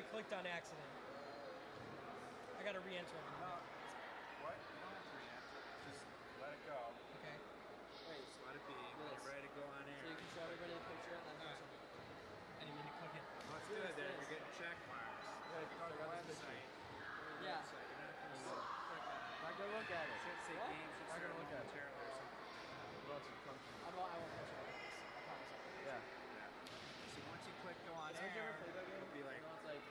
I clicked on accident. I gotta re-enter it. No. What? You don't have to re-enter. Just let it go. Okay. Wait, just let it be. When you're ready to go on air. So you can show everybody the picture and then do something. I didn't mean to click it. Let's do it then. You're getting check marks. Yeah, Go to the website. Yeah. Website. You're not going to click on it. Not gonna look at it. It should say games. It's Not gonna look at it. momentarily or something. I won't touch it. I promise. Yeah. So once you click go on Have you air, ever played that game? it'll be like, It's like,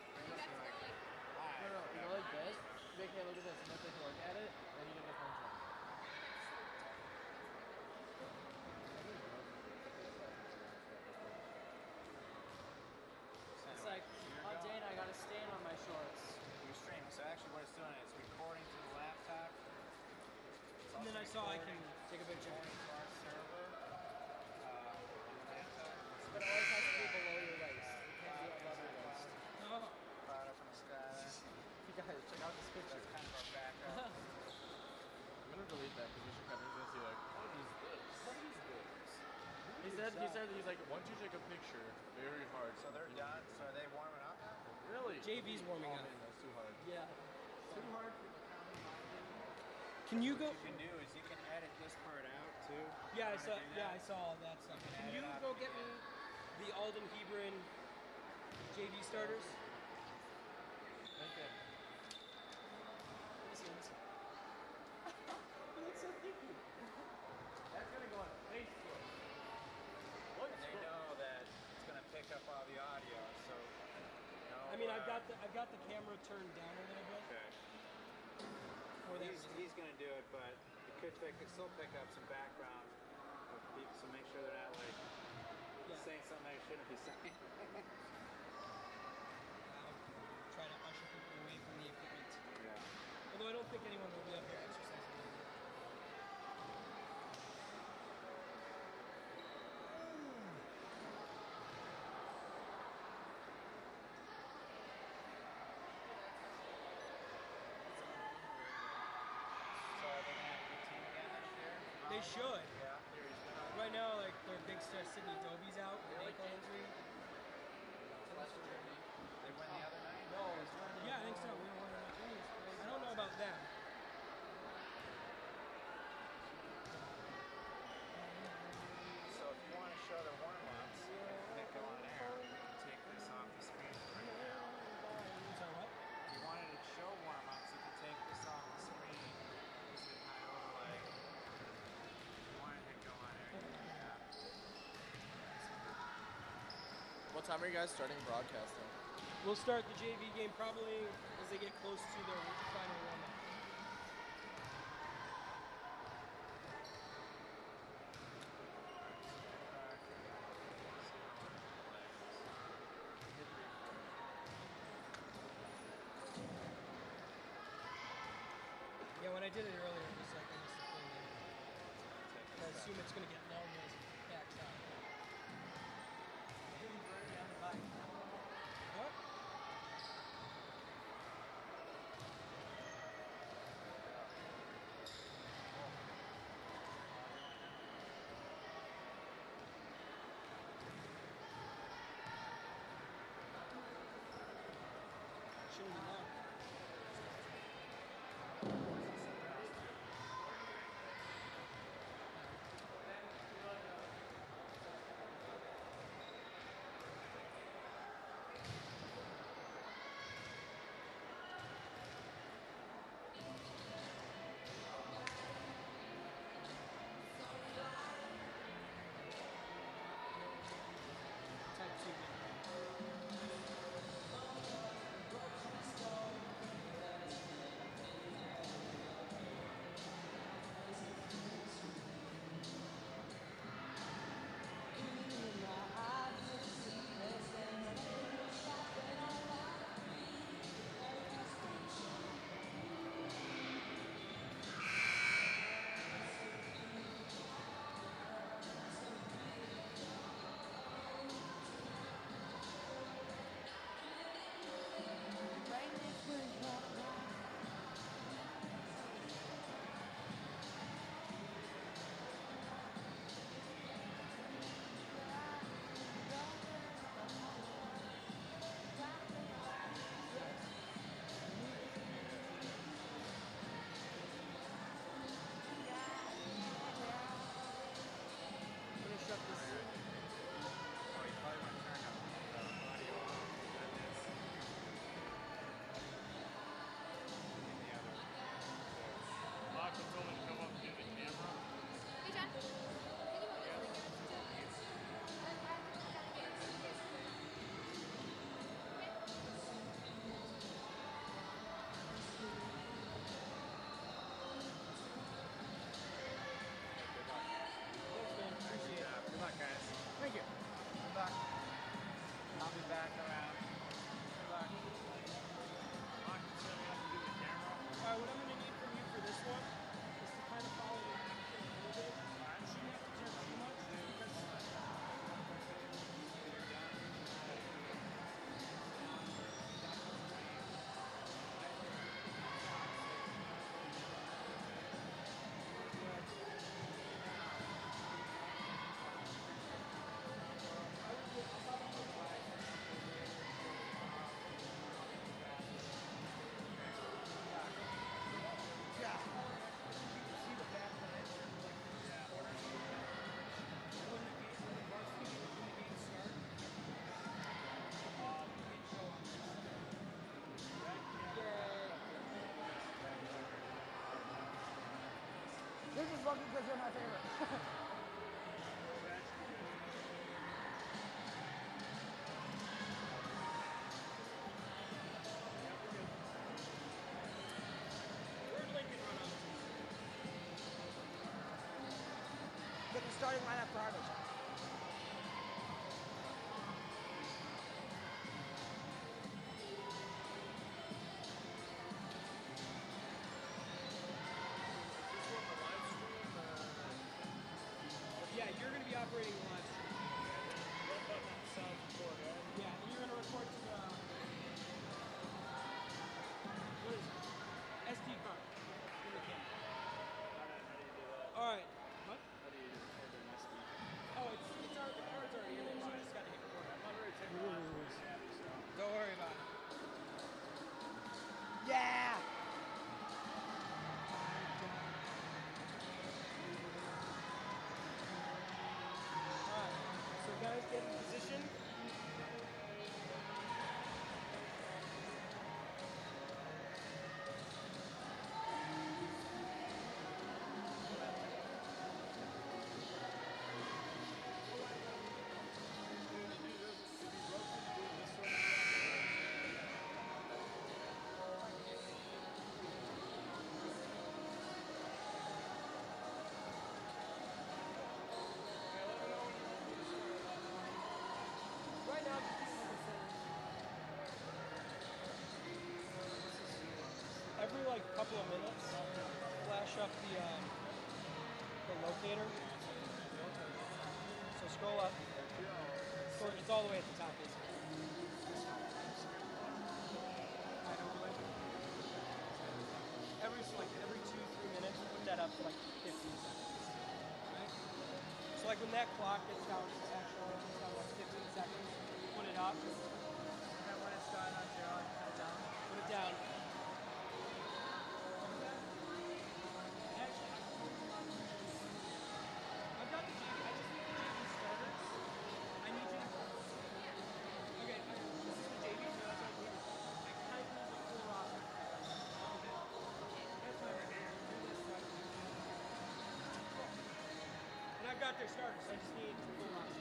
hi. no, you go like this. You make hey, look at this, and then take a look at it, and you get the phone check. It's like, oh Dana, I got a stain on my shorts. You're streaming. So actually what it's doing is recording to the laptop. And then I saw I can take a picture. Recording to our server. On the laptop. But it always has to be below your waist. It can't be above your waist. Oh. Cloud up in the sky. You guys, check out this picture. That's kind of our backup. I'm gonna delete that because we should kind of gonna see like, what is this? What is this? He said he's like, once you take a picture, very hard. So they're done. So are they warming up now? Really? JV's warming Oh up. man, that's too hard. Yeah. Too hard. Can you go? What you can do is you can edit this part out too. Yeah, I You saw. wanna do Yeah, that? I saw all that stuff. Can add you it up. go get me the Alden-Hebron JV starters? Okay. Listen, listen. That's so creepy. That's gonna go on Facebook. What? And they know that it's going to pick up all the audio. So, no, I mean, I've got the camera turned down a little bit. Okay. For that He's going to do it, but it could still pick up some background of people. So make sure they're not like saying something they shouldn't be saying. I'll try to usher people away from the equipment. Yeah. Although I don't think anyone will be up here exercising. So are they going to have a good team again this year? They should. Yeah. Right now, like their big star Sydney Dobie's out with ankle injury. They win the other night? No, it's not. Yeah, I think so. We were one of the teams. I don't know about them. So if you want to show the warm-ups, you can hit go on air. You can take this off the screen right now. So what? If you wanted to show warm-ups, you can take this off the screen. This is my overlay. If you want to hit go on air, you can do that. What time are you guys starting broadcasting? We'll start the JV game probably as they get close to their final warm-up. Yeah, when I did it earlier, it was like almost the full minute. I assume it's going to get long as it backs out. What? Shouldn't be long. Type 2 game. fucking because you're my favorite. Where'd Lincoln run out to? Get the starting lineup for Harvard. Yeah, you're going to be operating the live stream. Yeah, and you're going to record to the... What is it? SD card. In the camera. Alright. What? Oh, the card's already in there, so I just got to hit record. Don't worry about it. Yeah! Alright, so guys get in position. Right now, just keep it center. Every like couple of minutes, flash up the locator. So scroll up. It's all the way at the top, basically. Right over it. Every 2-3 minutes, put that up for like 15 seconds. Right? So like when that clock gets down to actually down like 15 seconds, put it up. And when it's done on 0, I put it down. Put it down. I've got the JV. I just need the JV starters. I need you to... Okay, this is the JV? No, that's what I need. I kind of need the full roster. That's my right here. Do this so I can... And I've got their starters. I just need the full roster.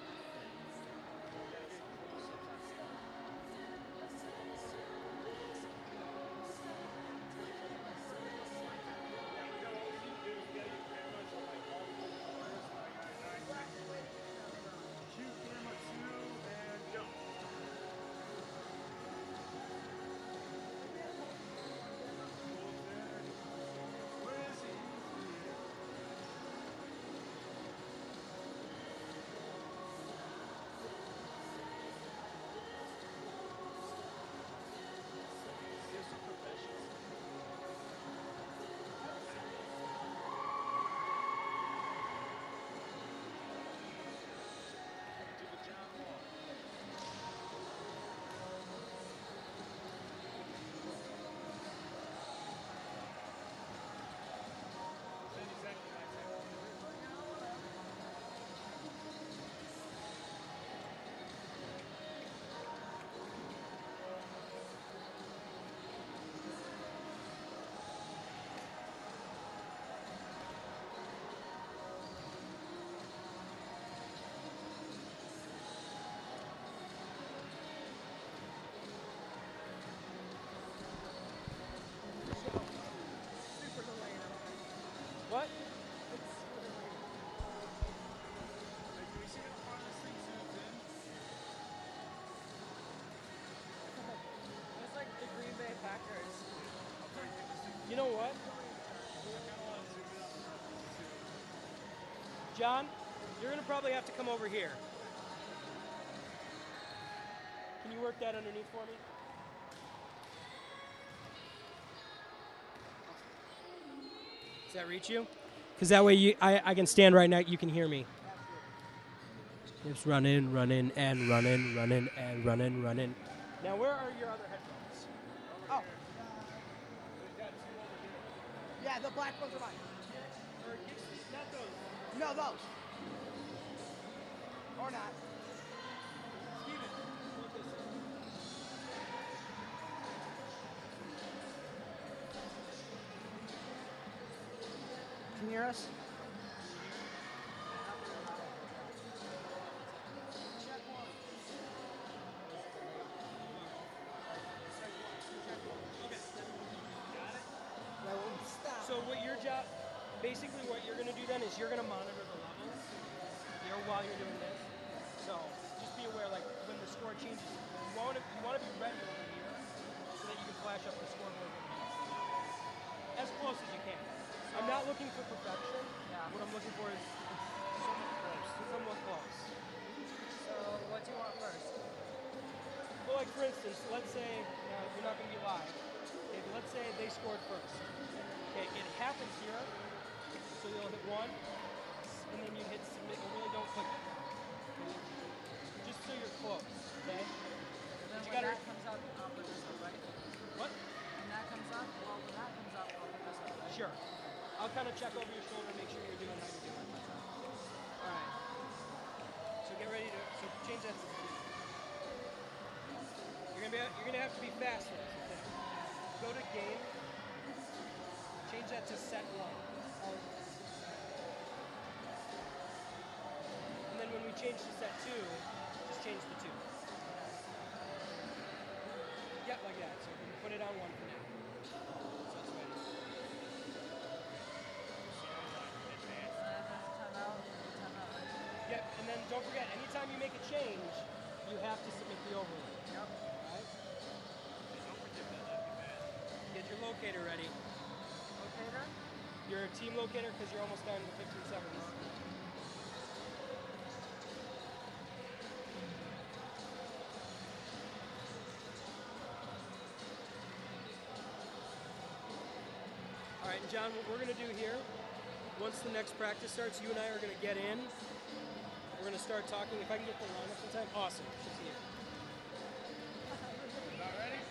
What? It's like the Green Bay Packers. You know what? John, you're going to probably have to come over here. Can you work that underneath for me? Does that reach you? Because that way I can stand right now. You can hear me. Just run in, and run in. Now, where are your other headphones? Oh. Yeah, the black ones are mine. Or not those. No, those. Or not. Steven, look this up. Can you hear us? basically what you're going to do then is you're going to monitor the levels here while you're doing this. So just be aware, like when the score changes, you want to be ready over here so that you can flash up the scoreboard when you as close as you can. I'm not looking for perfection. Yeah. What I'm looking for is somewhat close. So what do you want first? Well, like for instance, let's say you're not going to be live. Okay, but let's say they scored first. Okay, it happens here, so you'll hit 1, and then you hit submit. Or really don't click it. Okay? Just so you're close. Okay. And then You when gotta- that comes up, I'll put this up, right? What? When that comes up, well, when that comes up, I'll put this up, right? Sure. I'll kind of check over your shoulder, make sure you're doing how you're doing. All right. So get ready to change that to 2. You're gonna have to be fast with this. Okay? Go to game. Change that to set 1. And then when we change to set 2, just change the 2. Yep, like that. So we can put it on 1 for now. So it's ready. Yep, and then don't forget, anytime you make a change, you have to submit the overlay. Yep. Alright? Get your locator ready. Locator? Your team locator, because you're almost done with 15 seconds. Alright, John, what we're going to do here, once the next practice starts, you and I are going to get in. We're going to start talking. If I can get the lineup in time, awesome. Good to see you. About ready?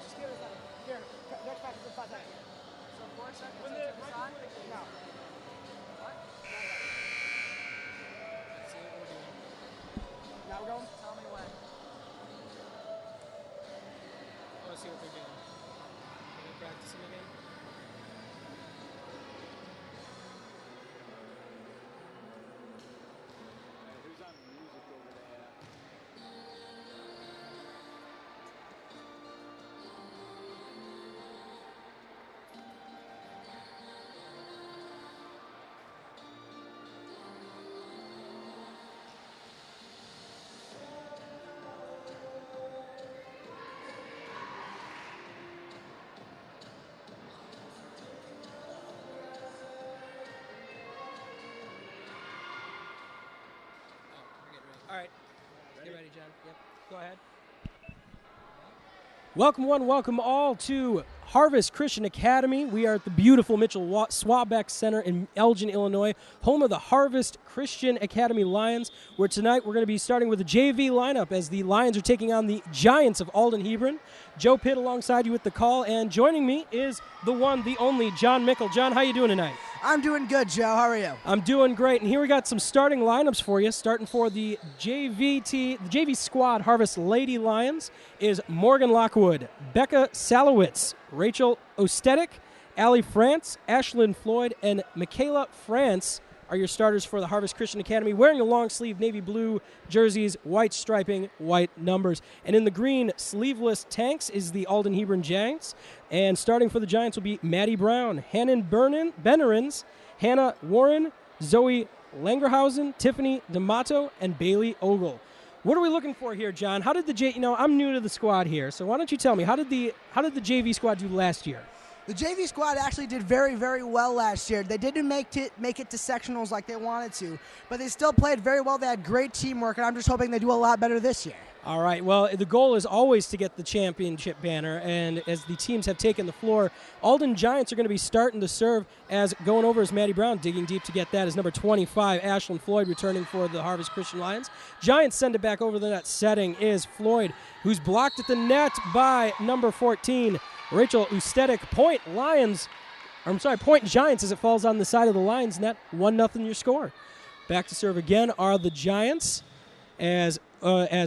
Just give us a here. Next practice in 5 seconds. So 4 seconds When until the it's on? No. What? Let's see what we're doing. Now we're going. Tell me when. Let's see what they're doing. Are they practicing again? Who's on music over there? All right. Get ready, John. Yep. Go ahead. Welcome one, welcome all to Harvest Christian Academy. We are at the beautiful Mitchell Swaback Center in Elgin, Illinois, home of the Harvest Christian Academy Lions, where tonight we're going to be starting with a JV lineup as the Lions are taking on the Giants of Alden-Hebron. Joe Pitt alongside you with the call, and joining me is the one, the only, John Mickle. John, how you doing tonight? I'm doing good, Joe. How are you? I'm doing great, and here we got some starting lineups for you. Starting for the JV squad, Harvest Lady Lions, is Morgan Lockwood, Becca Salowitz, Rachel Ostetic, Allie France, Ashlyn Floyd, and Michaela France are your starters for the Harvest Christian Academy, wearing a long-sleeve navy blue jerseys, white striping, white numbers. And in the green sleeveless tanks is the Alden-Hebron Giants. And starting for the Giants will be Maddie Brown, Hannon Benerins, Hannah Warren, Zoe Langerhausen, Tiffany D'Amato, and Bailey Ogle. What are we looking for here, John? How did the I'm new to the squad here, so why don't you tell me, how did the JV squad do last year? The JV squad actually did very, very well last year. They didn't make it to sectionals like they wanted to, but they still played very well. They had great teamwork, and I'm just hoping they do a lot better this year. All right, well, the goal is always to get the championship banner, and as the teams have taken the floor, Alden Giants are going to be starting to serve, as going over is Maddie Brown, digging deep to get that, is number 25, Ashlyn Floyd, returning for the Harvest Christian Lions. Giants send it back over the net. Setting is Floyd, who's blocked at the net by number 14, Rachel Ustetic. Point Giants as it falls on the side of the Lions net. 1-0 your score. Back to serve again are the Giants. As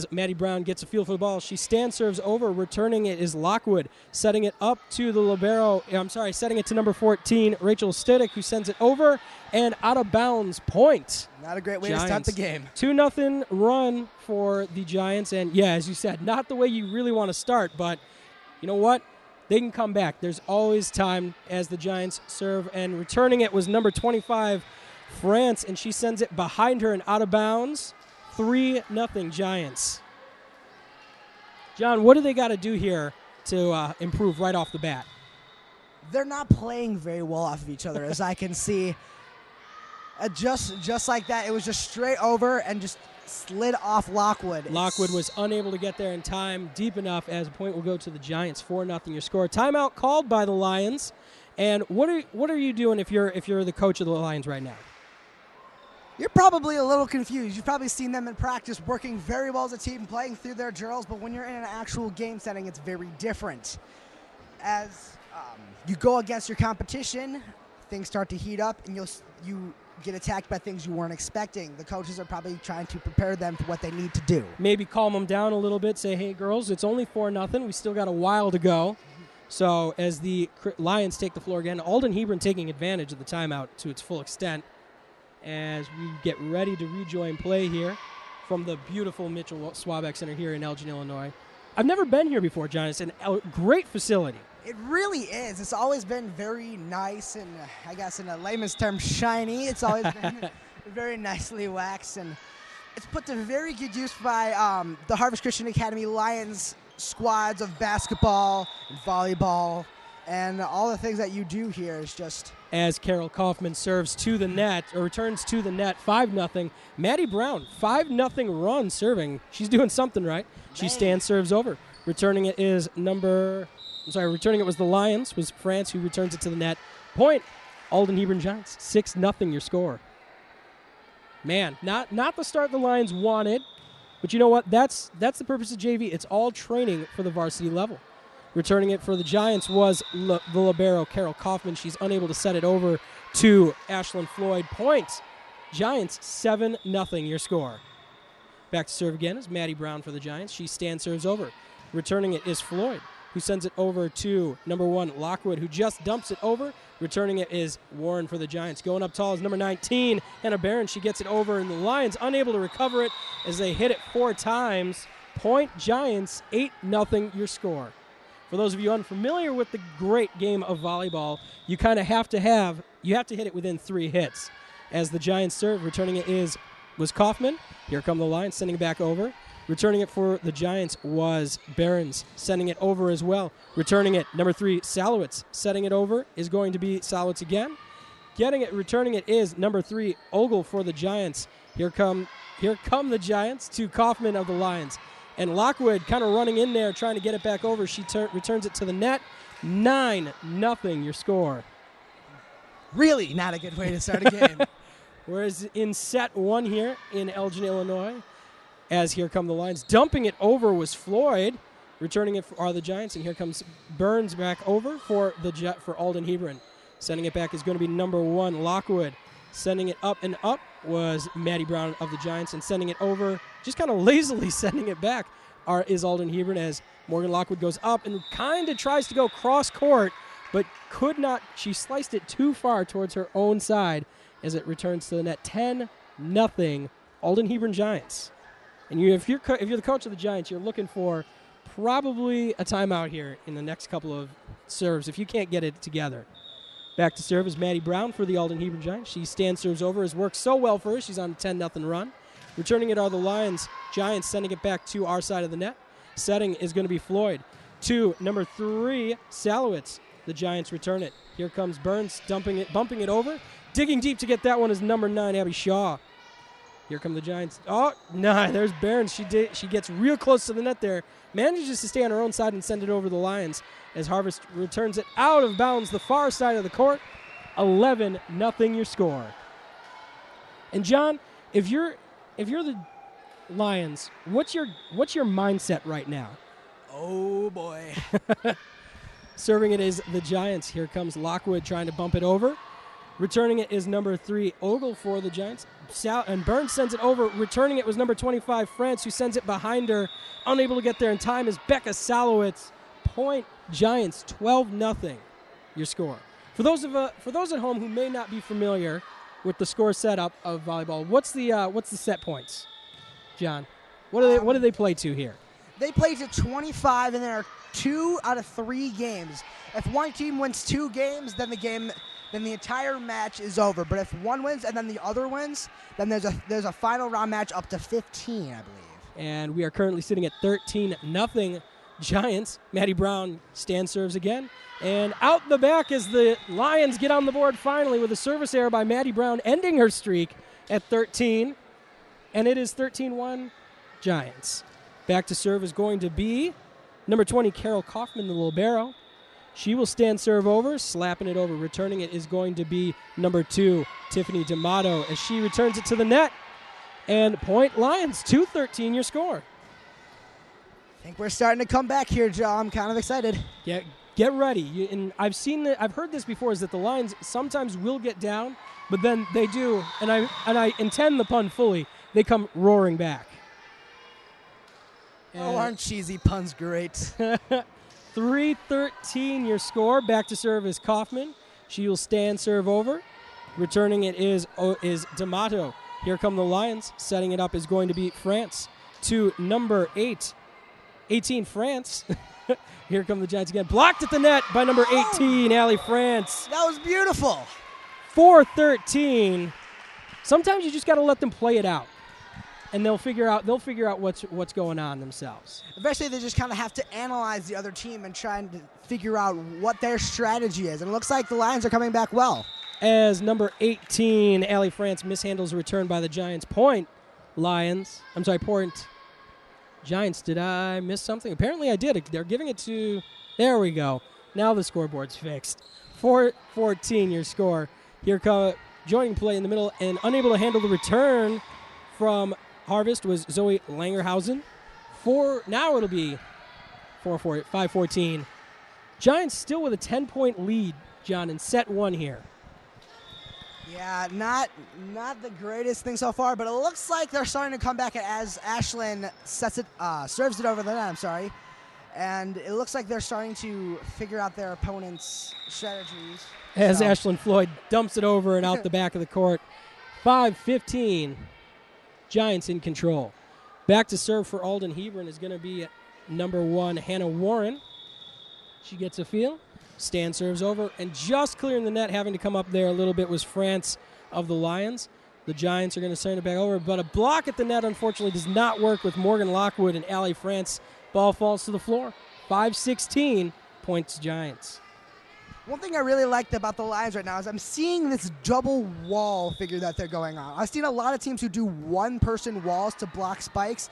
Maddie Brown gets a feel for the ball, she serves over. Returning it is Lockwood, setting it up to the libero. Setting it to number 14, Rachel Stiddick, who sends it over and out of bounds. Point. Not a great way Giants. to start the game. 2-0 run for the Giants, and yeah, as you said, not the way you really want to start, but you know what? They can come back. There's always time as the Giants serve, and returning it was number 25, France, and she sends it behind her and out of bounds. 3-0 Giants. John, what do they got to do here to improve right off the bat? They're not playing very well off of each other, as I can see. Just like that, it was just straight over and just slid off Lockwood. Lockwood was unable to get there in time deep enough, as a point will go to the Giants. 4-0 your score. Timeout called by the Lions. And what are you doing if you're the coach of the Lions right now? You're probably a little confused. You've probably seen them in practice working very well as a team, playing through their drills, but when you're in an actual game setting, it's very different. As you go against your competition, things start to heat up, and you get attacked by things you weren't expecting. The coaches are probably trying to prepare them for what they need to do. Maybe calm them down a little bit, say, hey, girls, it's only 4-0. We still got a while to go. So as the Lions take the floor again, Alden-Hebron taking advantage of the timeout to its full extent, as we get ready to rejoin play here from the beautiful Mitchell Swaback Center here in Elgin, Illinois. I've never been here before, John. It's a great facility. It really is. It's always been very nice and, I guess in a layman's term, shiny. It's always been very nicely waxed, and it's put to very good use by the Harvest Christian Academy Lions squads of basketball and volleyball, and all the things that you do here is just... As Carol Kaufman serves to the net, or returns to the net, 5-0. Maddie Brown, 5-0 run serving. She's doing something right. She serves over. Returning it was the Lions, was France, who returns it to the net. Point, Alden-Hebron Giants, 6-0 your score. Man, not the start the Lions wanted, but you know what? That's the purpose of JV. It's all training for the varsity level. Returning it for the Giants was the libero, Carol Kaufman. She's unable to set it over to Ashlyn Floyd. Point. Giants, 7-0 your score. Back to serve again is Maddie Brown for the Giants. She serves over. Returning it is Floyd, who sends it over to number 1, Lockwood, who just dumps it over. Returning it is Warren for the Giants. Going up tall is number 19, Hannah Barron. She gets it over, and the Lions unable to recover it as they hit it 4 times. Point, Giants, 8-0 your score. For those of you unfamiliar with the great game of volleyball, you kind of have to hit it within 3 hits. As the Giants serve, returning it was Kaufman. Here come the Lions, sending it back over. Returning it for the Giants was Behrens, sending it over as well. Returning it, number 3, Salowitz. Setting it over is going to be Salowitz again. Returning it is number 3, Ogle for the Giants. Here come the Giants to Kaufman of the Lions. And Lockwood kind of running in there, trying to get it back over. She returns it to the net. 9-0 your score. Really not a good way to start a game. Whereas in set 1 here in Elgin, Illinois, as here come the Lions. Dumping it over was Floyd. Returning it are the Giants. And here comes Burns back over for Alden-Hebron. Sending it back is going to be number 1, Lockwood. Sending it up and up was Maddie Brown of the Giants, and sending it over, just kind of lazily sending it back, is Alden-Hebron, as Morgan Lockwood goes up and kind of tries to go cross court, but could not. She sliced it too far towards her own side as it returns to the net. 10-0 Alden-Hebron Giants. And if you're the coach of the Giants, you're looking for probably a timeout here in the next couple of serves if you can't get it together. Back to serve is Maddie Brown for the Alden-Hebron Giants. She serves over. Has worked so well for her. She's on a 10-0 run. Returning it are the Lions. Giants sending it back to our side of the net. Setting is going to be Floyd. To number 3, Salowitz. The Giants return it. Here comes Burns, bumping it over. Digging deep to get that one is number 9, Abby Shaw. Here come the Giants. Oh, no, there's Barron. She gets real close to the net there. Manages to stay on her own side and send it over the Lions as Harvest returns it out of bounds the far side of the court. 11-0 your score. And John, if you're the Lions, what's your mindset right now? Oh boy. Serving it is the Giants. Here comes Lockwood trying to bump it over. Returning it is number 3, Ogle for the Giants. And Burns sends it over. Returning it was number 25, France, who sends it behind her. Unable to get there in time is Becca Salowitz. Point Giants, 12-0, your score. For those at home who may not be familiar with the score setup of volleyball, what's the set points, John? What do they play to here? They play to 25, and there are 2 out of 3 games. If one team wins 2 games, then the entire match is over. But if one wins and then the other wins, then there's a final round match up to 15, I believe. And we are currently sitting at 13-0 Giants. Maddie Brown stand serves again. And out the back as the Lions get on the board finally with a service error by Maddie Brown, ending her streak at 13. And it is 13-1 Giants. Back to serve is going to be number 20, Carol Kaufman, the libero. She will stand serve over, slapping it over. Returning it is going to be number 2, Tiffany D'Amato, as she returns it to the net. And point Lions, 2-13 your score. I think we're starting to come back here, Joe. I'm kind of excited. Get ready. And I've heard this before, is that the Lions sometimes will get down, but then they do, and I intend the pun fully, they come roaring back. Oh, aren't cheesy puns great? 3-13 your score. Back to serve is Kaufman. She will stand serve over. Returning it is D'Amato. Here come the Lions. Setting it up is going to be France to number 18 France. Here come the Giants again. Blocked at the net by number 18, Allie France. That was beautiful. 4-13. Sometimes you just got to let them play it out, and they'll figure out what's going on themselves. Eventually, they just kind of have to analyze the other team and try and figure out what their strategy is. And it looks like the Lions are coming back well. As number 18, Allie France, mishandles a return by the Giants. Point Giants. Did I miss something? Apparently I did. They're giving it to, there we go. Now the scoreboard's fixed. 4-14 your score. Here joining play in the middle and unable to handle the return from Harvest was Zoe Langerhausen. Now it'll be 5-14. Giants still with a 10-point lead, John, in set 1 here. Yeah, not the greatest thing so far, but it looks like they're starting to come back as Ashlyn serves it over the net, I'm sorry. And it looks like they're starting to figure out their opponent's strategies. As Ashlyn Floyd dumps it over and out the back of the court. 5-15. Giants in control. Back to serve for Alden-Hebron is going to be number 1, Hannah Warren. She gets a feel. Stand serves over, and just clearing the net, having to come up there a little bit, was France of the Lions. The Giants are going to send it back over, but a block at the net, unfortunately, does not work with Morgan Lockwood and Allie France. Ball falls to the floor. 5-16, points Giants. One thing I really liked about the Lions right now is I'm seeing this double wall figure that they're going on. I've seen a lot of teams who do one-person walls to block spikes,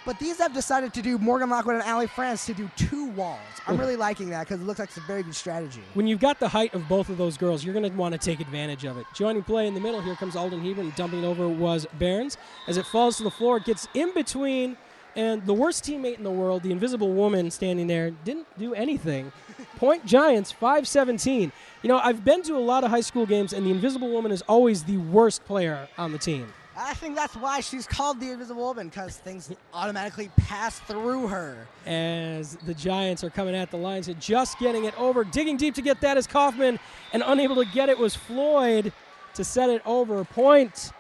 but these have decided to do Morgan Lockwood and Allie France to do 2 walls. I'm really liking that because it looks like it's a very good strategy. When you've got the height of both of those girls, you're going to want to take advantage of it. Joining play in the middle, here comes Alden-Hebron. Dumping it over was Behrens. As it falls to the floor, it gets in between, and the worst teammate in the world, the Invisible Woman standing there, didn't do anything. Point Giants, 5-17. You know, I've been to a lot of high school games, and the Invisible Woman is always the worst player on the team. I think that's why she's called the Invisible Woman, because things automatically pass through her. As the Giants are coming at the Lions and just getting it over. Digging deep to get that is Kaufman, and unable to get it was Floyd to set it over. Point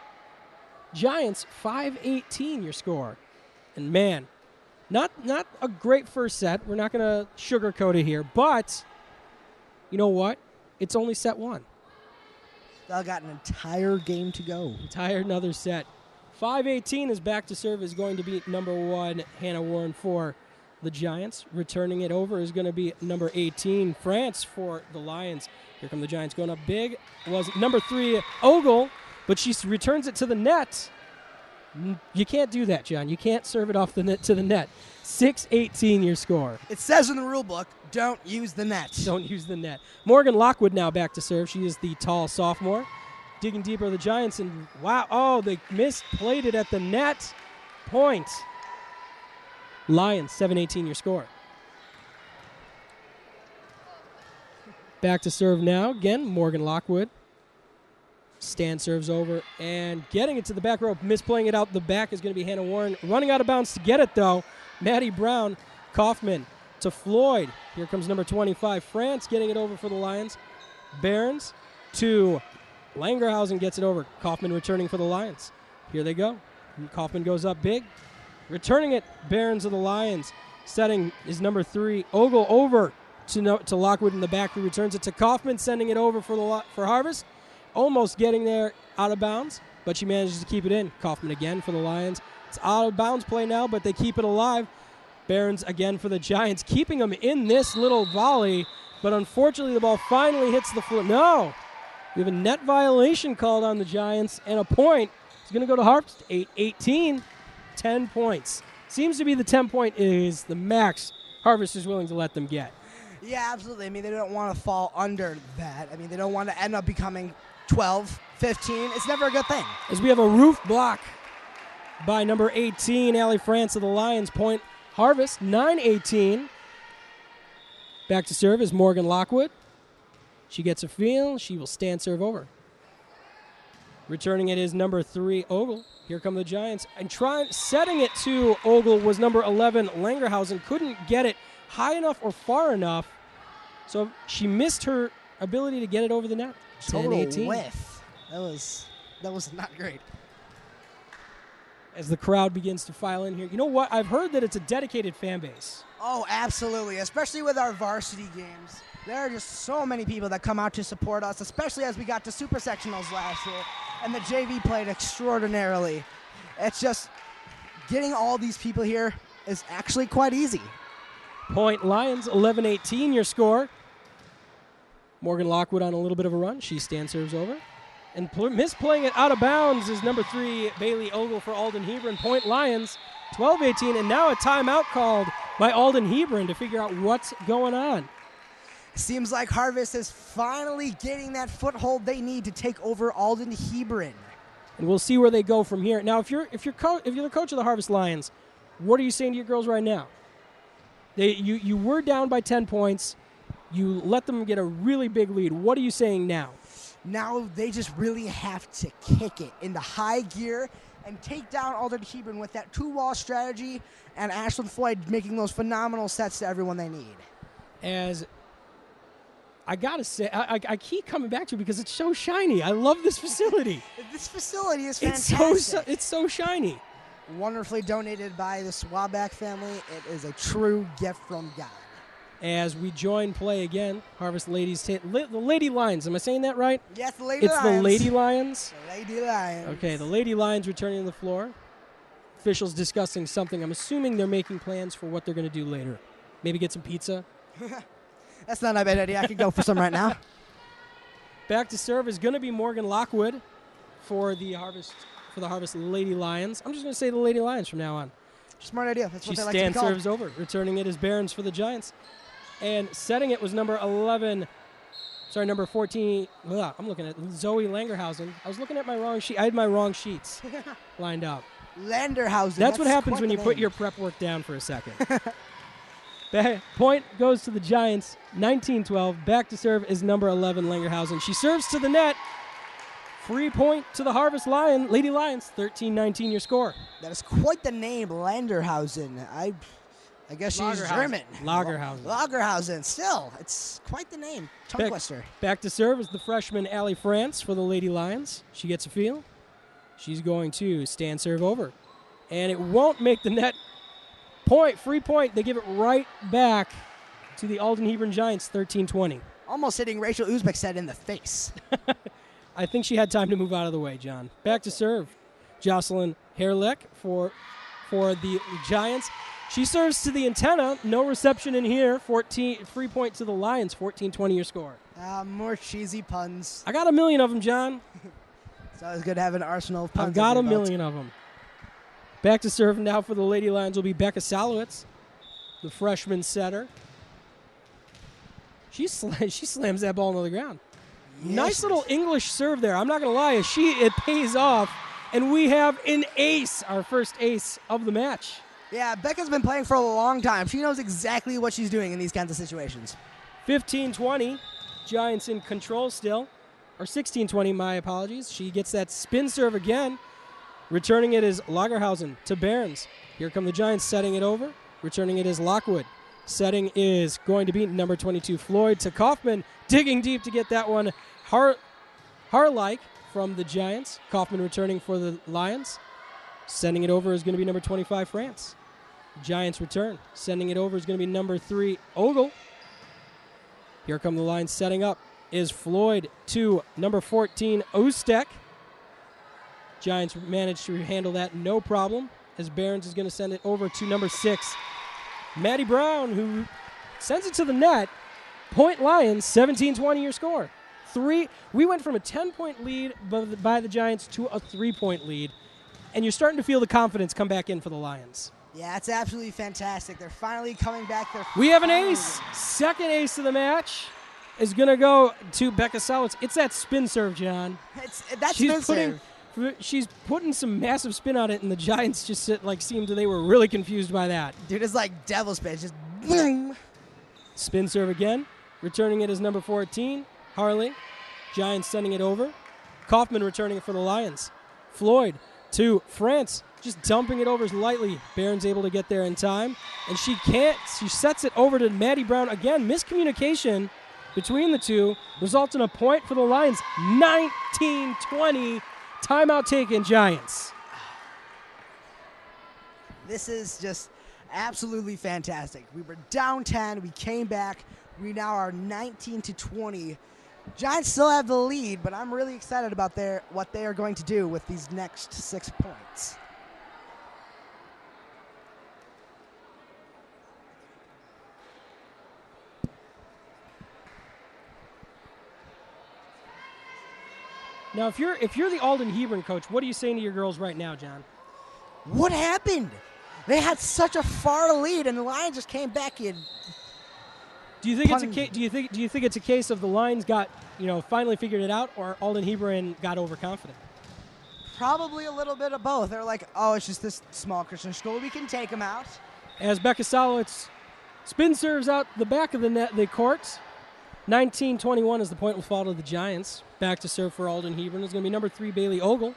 Giants, 5-18 your score. And man, not a great first set. We're not going to sugarcoat it here, but you know what? It's only set 1. They've got an entire game to go. Another set. 5-18 is back to serve is going to be number 1, Hannah Warren for the Giants. Returning it over is going to be number 18, France for the Lions. Here come the Giants going up big. Was number 3, Ogle, but she returns it to the net. You can't do that, John. You can't serve it off the net to the net. 6-18 your score. It says in the rule book, don't use the net. Don't use the net. Morgan Lockwood now back to serve. She is the tall sophomore. Digging deeper, the Giants, and wow, they misplayed it at the net. Point. Lions, 7-18 your score. Back to serve now. Again, Morgan Lockwood. Stand serves over and getting it to the back rope. Misplaying it out the back is going to be Hannah Warren. Running out of bounds to get it, though. Maddie Brown. Kaufman to Floyd. Here comes number 25, France, getting it over for the Lions. Behrens to Langerhausen, gets it over. Kaufman returning for the Lions. Here they go. Kaufman goes up big. Returning it, Behrens of the Lions. Setting is number 3, Ogle, over to Lockwood in the back, who returns it to Kaufman, sending it over for Harvest. Almost getting there out of bounds, but she manages to keep it in. Kaufman again for the Lions. It's out of bounds play now, but they keep it alive. Behrens again for the Giants, keeping them in this little volley, but unfortunately the ball finally hits the floor. No! We have a net violation called on the Giants, and a point is going to go to Harvest. 8-18, 10 points. Seems to be the 10-point is the max Harvest is willing to let them get. Yeah, absolutely. I mean, they don't want to fall under that. I mean, they don't want to end up becoming 12, 15. It's never a good thing. As we have a roof block by number 18, Allie France of the Lions. Point Harvest, 9-18. Back to serve is Morgan Lockwood. She gets a feel. She will stand serve over. Returning it is number 3, Ogle. Here come the Giants. And setting it to Ogle was number 11, Langerhausen. Couldn't get it high enough or far enough. So she missed her ability to get it over the net. Total 10-18. whiff. That was not great. As the crowd begins to file in here. You know what? I've heard that it's a dedicated fan base. Oh, absolutely. Especially with our varsity games. There are just so many people that come out to support us, especially as we got to Super Sectionals last year, and the JV played extraordinarily. It's just getting all these people here is actually quite easy. Point Lions, 11-18 your score. Morgan Lockwood on a little bit of a run. She stand serves over. And misplaying it out of bounds is number 3, Bailey Ogle for Alden-Hebron. Point Lions, 12-18, and now a timeout called by Alden-Hebron to figure out what's going on. Seems like Harvest is finally getting that foothold they need to take over Alden-Hebron. And we'll see where they go from here. Now, if you're the coach of the Harvest Lions, what are you saying to your girls right now? You were down by 10 points. You let them get a really big lead. What are you saying now? Now they just really have to kick it into high gear and take down Alden-Hebron with that two-wall strategy and Ashlyn Floyd making those phenomenal sets to everyone they need. As I got to say, I keep coming back to it because it's so shiny. I love this facility. This facility is fantastic. It's so shiny. Wonderfully donated by the Swaback family. It is a true gift from God. As we join play again, Harvest Ladies, the Lady Lions. Am I saying that right? Yes, the Lady Lions. It's the Lady Lions? The Lady Lions. Okay, the Lady Lions returning to the floor. Officials discussing something. I'm assuming they're making plans for what they're going to do later. Maybe get some pizza. That's not a bad idea. I could go for some right now. Back to serve is going to be Morgan Lockwood for the Harvest Lady Lions. I'm just going to say the Lady Lions from now on. Smart idea. That's what they like to be She stand called. serves over. Returning it is Behrens for the Giants. And setting it was number 14. I'm looking at Zoe Langerhausen. I was looking at my wrong sheet. I had my wrong sheets lined up. Landerhausen. That's what happens when you put your prep work down for a second. Point goes to the Giants, 19-12. Back to serve is number 11, Langerhausen. She serves to the net. Free point to the Harvest Lady Lions, 13-19 your score. That is quite the name, Landerhausen. I guess she's German. Lagerhausen. Still, it's quite the name. Tongue twister. Back to serve is the freshman Allie France for the Lady Lions. She gets a feel. She's going to stand serve over. And it won't make the net. Free point. They give it right back to the Alden-Hebron Giants, 13-20. Almost hitting Rachel Uzbeksaid in the face. I think she had time to move out of the way, John. Back to serve. Jocelyn Herlick for the Giants. She serves to the antenna. No reception in here. Free point to the Lions. 14-20 your score. More cheesy puns. I got a million of them, John. It's always good to have an arsenal of puns. I've got a million of them. Back to serve now for the Lady Lions will be Becca Salowitz, the freshman setter. She slams that ball into the ground. Yes. Nice little English serve there. I'm not going to lie. It pays off. And we have an ace, our first ace of the match. Yeah, Becca's been playing for a long time. She knows exactly what she's doing in these kinds of situations. 15-20. Giants in control still. or 16-20, my apologies. She gets that spin serve again. Returning it is Lagerhausen to Behrens. Here come the Giants setting it over. Returning it is Lockwood. Setting is going to be number 22, Floyd, to Kaufman. Digging deep to get that one. Harlike from the Giants. Kaufman returning for the Lions. Sending it over is going to be number 25, France. Giants return. Sending it over is going to be number 3, Ogle. Here come the Lions setting up. Is Floyd to number 14, Ostek. Giants managed to handle that no problem, as Behrens is going to send it over to number 6, Maddie Brown, who sends it to the net. Point Lions, 17-20 your score. We went from a 10-point lead by the Giants to a 3-point lead, and you're starting to feel the confidence come back in for the Lions. Yeah, it's absolutely fantastic. They're finally coming back. We have an ace. Second ace of the match is going to go to Becca Solitz. It's that spin serve, John. She's putting some massive spin on it, and the Giants just they were really confused by that. Dude, it's like devil spin. It's just boom. Spin serve again. Returning it is number 14, Harley. Giants sending it over. Kaufman returning it for the Lions. Floyd to France, just dumping it over lightly. Barron's able to get there in time, and she can't. She sets it over to Maddie Brown again. Miscommunication between the two results in a point for the Lions. 19-20. Timeout taken, Giants. This is just absolutely fantastic. We were down 10. We came back. We now are 19-20. Giants still have the lead, but I'm really excited about what they are going to do with these next 6 points. Now, if you're the Alden-Hebron coach, what are you saying to your girls right now, John? What happened? They had such a far lead, and the Lions just came back in. Do you think it's a case of the Lions got finally figured it out, or Alden-Hebron got overconfident? Probably a little bit of both. They're like, oh, it's just this small Christian school. We can take them out. As Becca Solitz spin serves out the back of the court. 19-21 is the point will fall to the Giants. Back to serve for Alden-Hebron is going to be number 3, Bailey Ogle.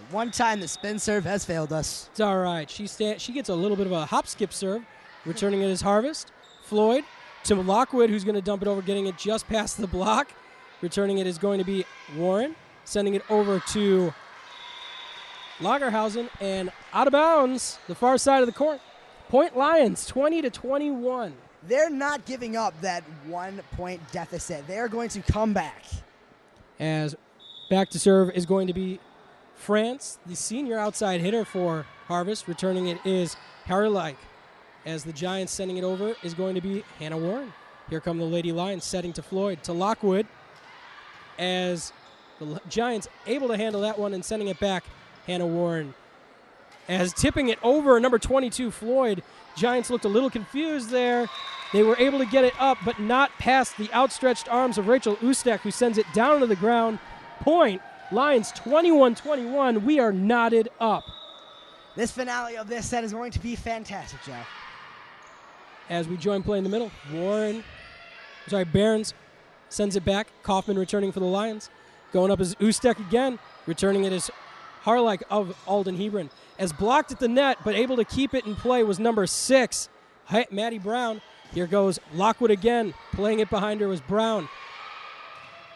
One time the spin serve has failed us. It's all right. She gets a little bit of a hop-skip serve. Returning it is Harvest. Floyd to Lockwood, who's going to dump it over, getting it just past the block. Returning it is going to be Warren. Sending it over to Lagerhausen, and out of bounds, the far side of the court. Point Lions, 20-21. They're not giving up that 1-point deficit. They're going to come back. As back to serve is going to be France, the senior outside hitter for Harvest. Returning it is Harlike. As the Giants sending it over is going to be Hannah Warren. Here come the Lady Lions setting to Floyd, to Lockwood. As the Giants able to handle that one and sending it back, Hannah Warren. As tipping it over, number 22, Floyd. Giants looked a little confused there. They were able to get it up, but not past the outstretched arms of Rachel Ustek, who sends it down to the ground. Point, Lions 21-21. We are knotted up. This finale of this set is going to be fantastic, Joe. As we join play in the middle, Behrens sends it back. Kaufman returning for the Lions. Going up is Ustek again. Returning it is Harlike of Alden-Hebron. As blocked at the net, but able to keep it in play was number 6, Maddie Brown. Here goes Lockwood again. Playing it behind her was Brown.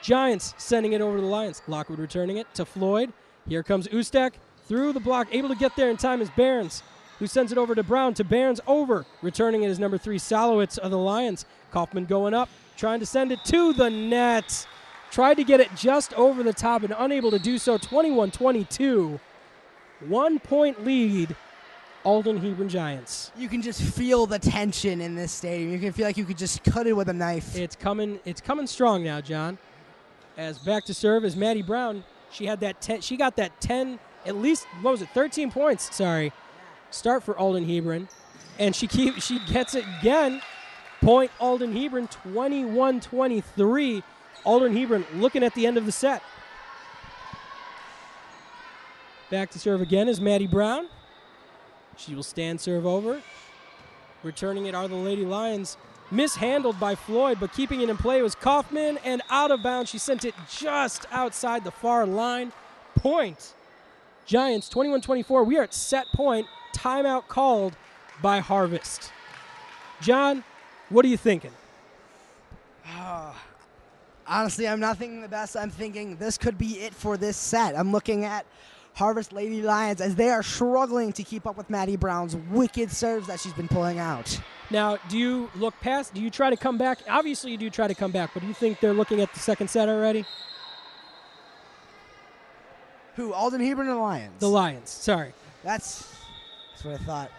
Giants sending it over to the Lions. Lockwood returning it to Floyd. Here comes Ustek through the block. Able to get there in time is Behrens, who sends it over to Brown, to Behrens over. Returning it is number 3, Salowitz of the Lions. Kaufman going up, trying to send it to the net. Tried to get it just over the top and unable to do so. 21-22. 1-point lead, Alden-Hebron Giants. You can just feel the tension in this stadium. You can feel like you could just cut it with a knife. It's coming strong now, John. As back to serve is Maddie Brown. She got that 10, at least, 13 points, start for Alden-Hebron. And she gets it again. Point Alden-Hebron, 21-23. Alden-Hebron looking at the end of the set. Back to serve again is Maddie Brown. She will stand serve over. Returning it are the Lady Lions. mishandled by Floyd, but keeping it in play was Kaufman, and out of bounds. She sent it just outside the far line. Point. Giants 21-24. We are at set point. Timeout called by Harvest. John, what are you thinking? Honestly, I'm not thinking the best. I'm thinking this could be it for this set. I'm looking at Harvest Lady Lions as they are struggling to keep up with Maddie Brown's wicked serves that she's been pulling out. Now, do you look past, do you try to come back? Obviously, you do try to come back, but do you think they're looking at the second set already? Who, Alden-Hebron or the Lions? The Lions, sorry. That's what I thought.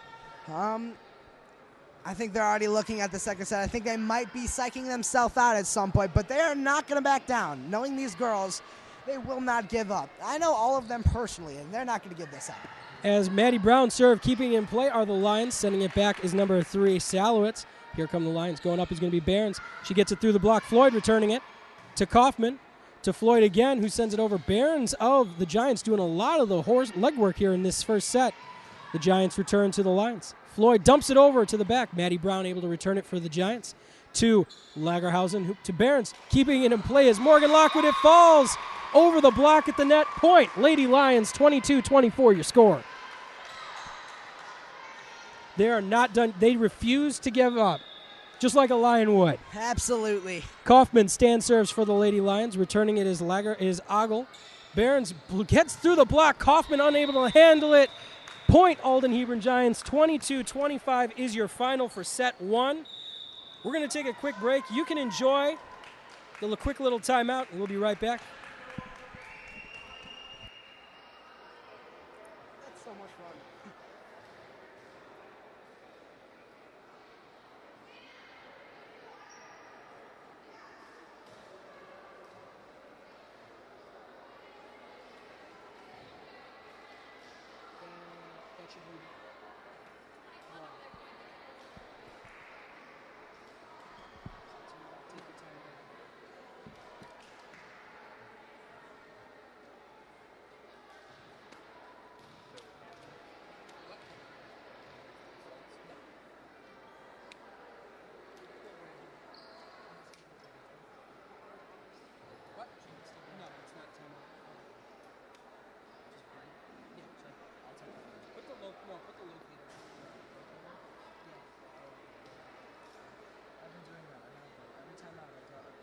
I think they're already looking at the second set. I think they might be psyching themselves out at some point, but they are not going to back down. Knowing these girls, they will not give up. I know all of them personally, and they're not going to give this up. As Maddie Brown served, keeping in play are the Lions. Sending it back is number 3, Salowitz. Here come the Lions. Going up is going to be Behrens. She gets it through the block. Floyd returning it to Kaufman. To Floyd again, who sends it over. Behrens of the Giants doing a lot of the legwork here in this first set. The Giants return to the Lions. Floyd dumps it over to the back. Maddie Brown able to return it for the Giants. To Lagerhausen, to Behrens. Keeping it in play is Morgan Lockwood. It falls over the block at the net. Point. Lady Lions 22-24, your score. They are not done. They refuse to give up, just like a Lion would. Absolutely. Kaufman stand serves for the Lady Lions. Returning it is Ogle. Behrens gets through the block. Kaufman unable to handle it. Point Alden-Hebron Giants. 22-25 is your final for set 1. We're going to take a quick break. You can enjoy the quick little timeout, and we'll be right back. That's so much fun. That should be take your time. What? No, it's not time. Yeah, sure. I'll take it. Put the locator. Yeah. I've been doing that. Every time out, I do it.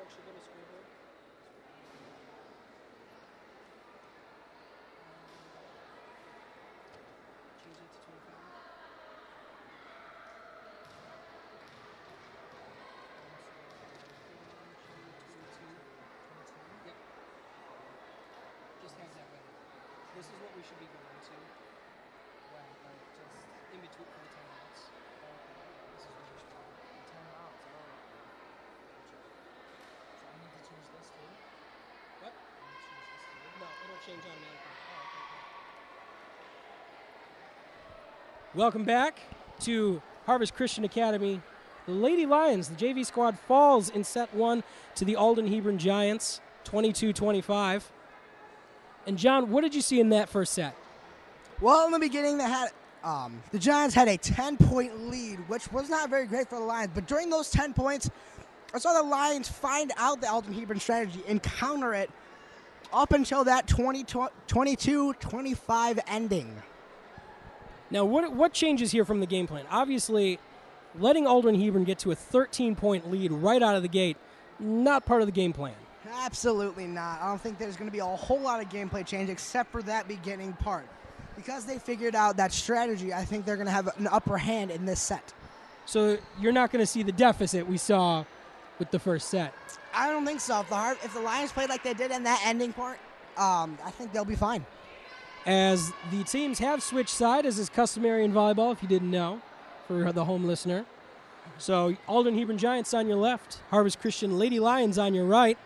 Actually, go to scoreboard. Change it to 25. Yep. Just have that ready. This is what we should be going to. When, like, just in between for the timeouts. This is what we should do. Timeouts. So I need to change this too. What? I need to change this too. No, it'll change automatically. Oh, okay. Welcome back to Harvest Christian Academy. The Lady Lions, the JV squad, falls in set 1 to the Alden-Hebron Giants, 22-25. And John, what did you see in that first set? Well, in the beginning, the Giants had a 10-point lead, which was not very great for the Lions. But during those 10 points, I saw the Lions find out the Alden-Hebron strategy and counter it up until that 22-25 ending. Now, what changes here from the game plan? Obviously, letting Alden-Hebron get to a 13-point lead right out of the gate, not part of the game plan. Absolutely not. I don't think there's going to be a whole lot of gameplay change except for that beginning part. Because they figured out that strategy, I think they're going to have an upper hand in this set. So you're not going to see the deficit we saw with the first set? I don't think so. If the Lions played like they did in that ending part, I think they'll be fine. As the teams have switched side, as is customary in volleyball, if you didn't know, for the home listener. So Alden-Hebron Giants on your left, Harvest Christian Lady Lions on your right.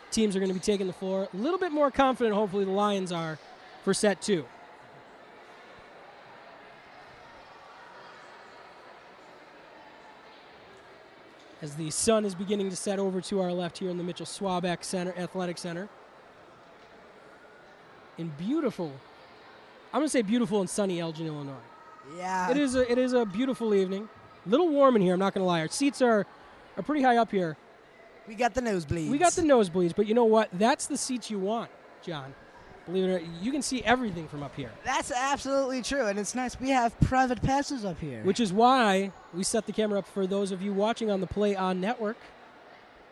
Teams are going to be taking the floor. A little bit more confident, hopefully, the Lions are for set 2. As the sun is beginning to set over to our left here in the Mitchell Swaback Center, Athletic Center. In beautiful I'm going to say beautiful and sunny Elgin, Illinois. Yeah. It is a beautiful evening. A little warm in here, I'm not going to lie. Our seats are pretty high up here. We got the nosebleeds. We got the nosebleeds, but you know what? That's the seats you want, John. Believe it or not, you can see everything from up here. That's absolutely true, and it's nice we have private passes up here. Which is why we set the camera up for those of you watching on the Play On Network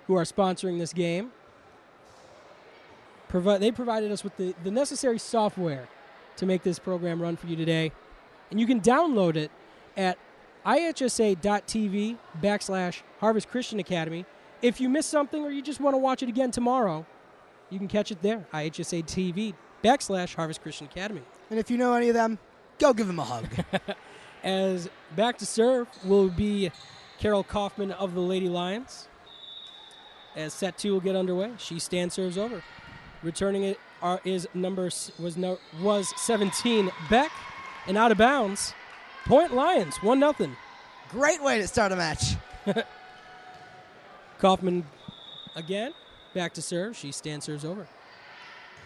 who are sponsoring this game. They provided us with the necessary software to make this program run for you today. And you can download it at ihsa.tv/Harvest Christian Academy. If you missed something or you just want to watch it again tomorrow, you can catch it there, ihsa.tv/Harvest Christian Academy. And if you know any of them, go give them a hug. As back to serve will be Carol Kaufman of the Lady Lions. As set 2 will get underway, she stand serves over. Returning it was 17 Beck, and out of bounds. Point Lions, 1-0. Great way to start a match. Kaufman again, back to serve. She stand serves over.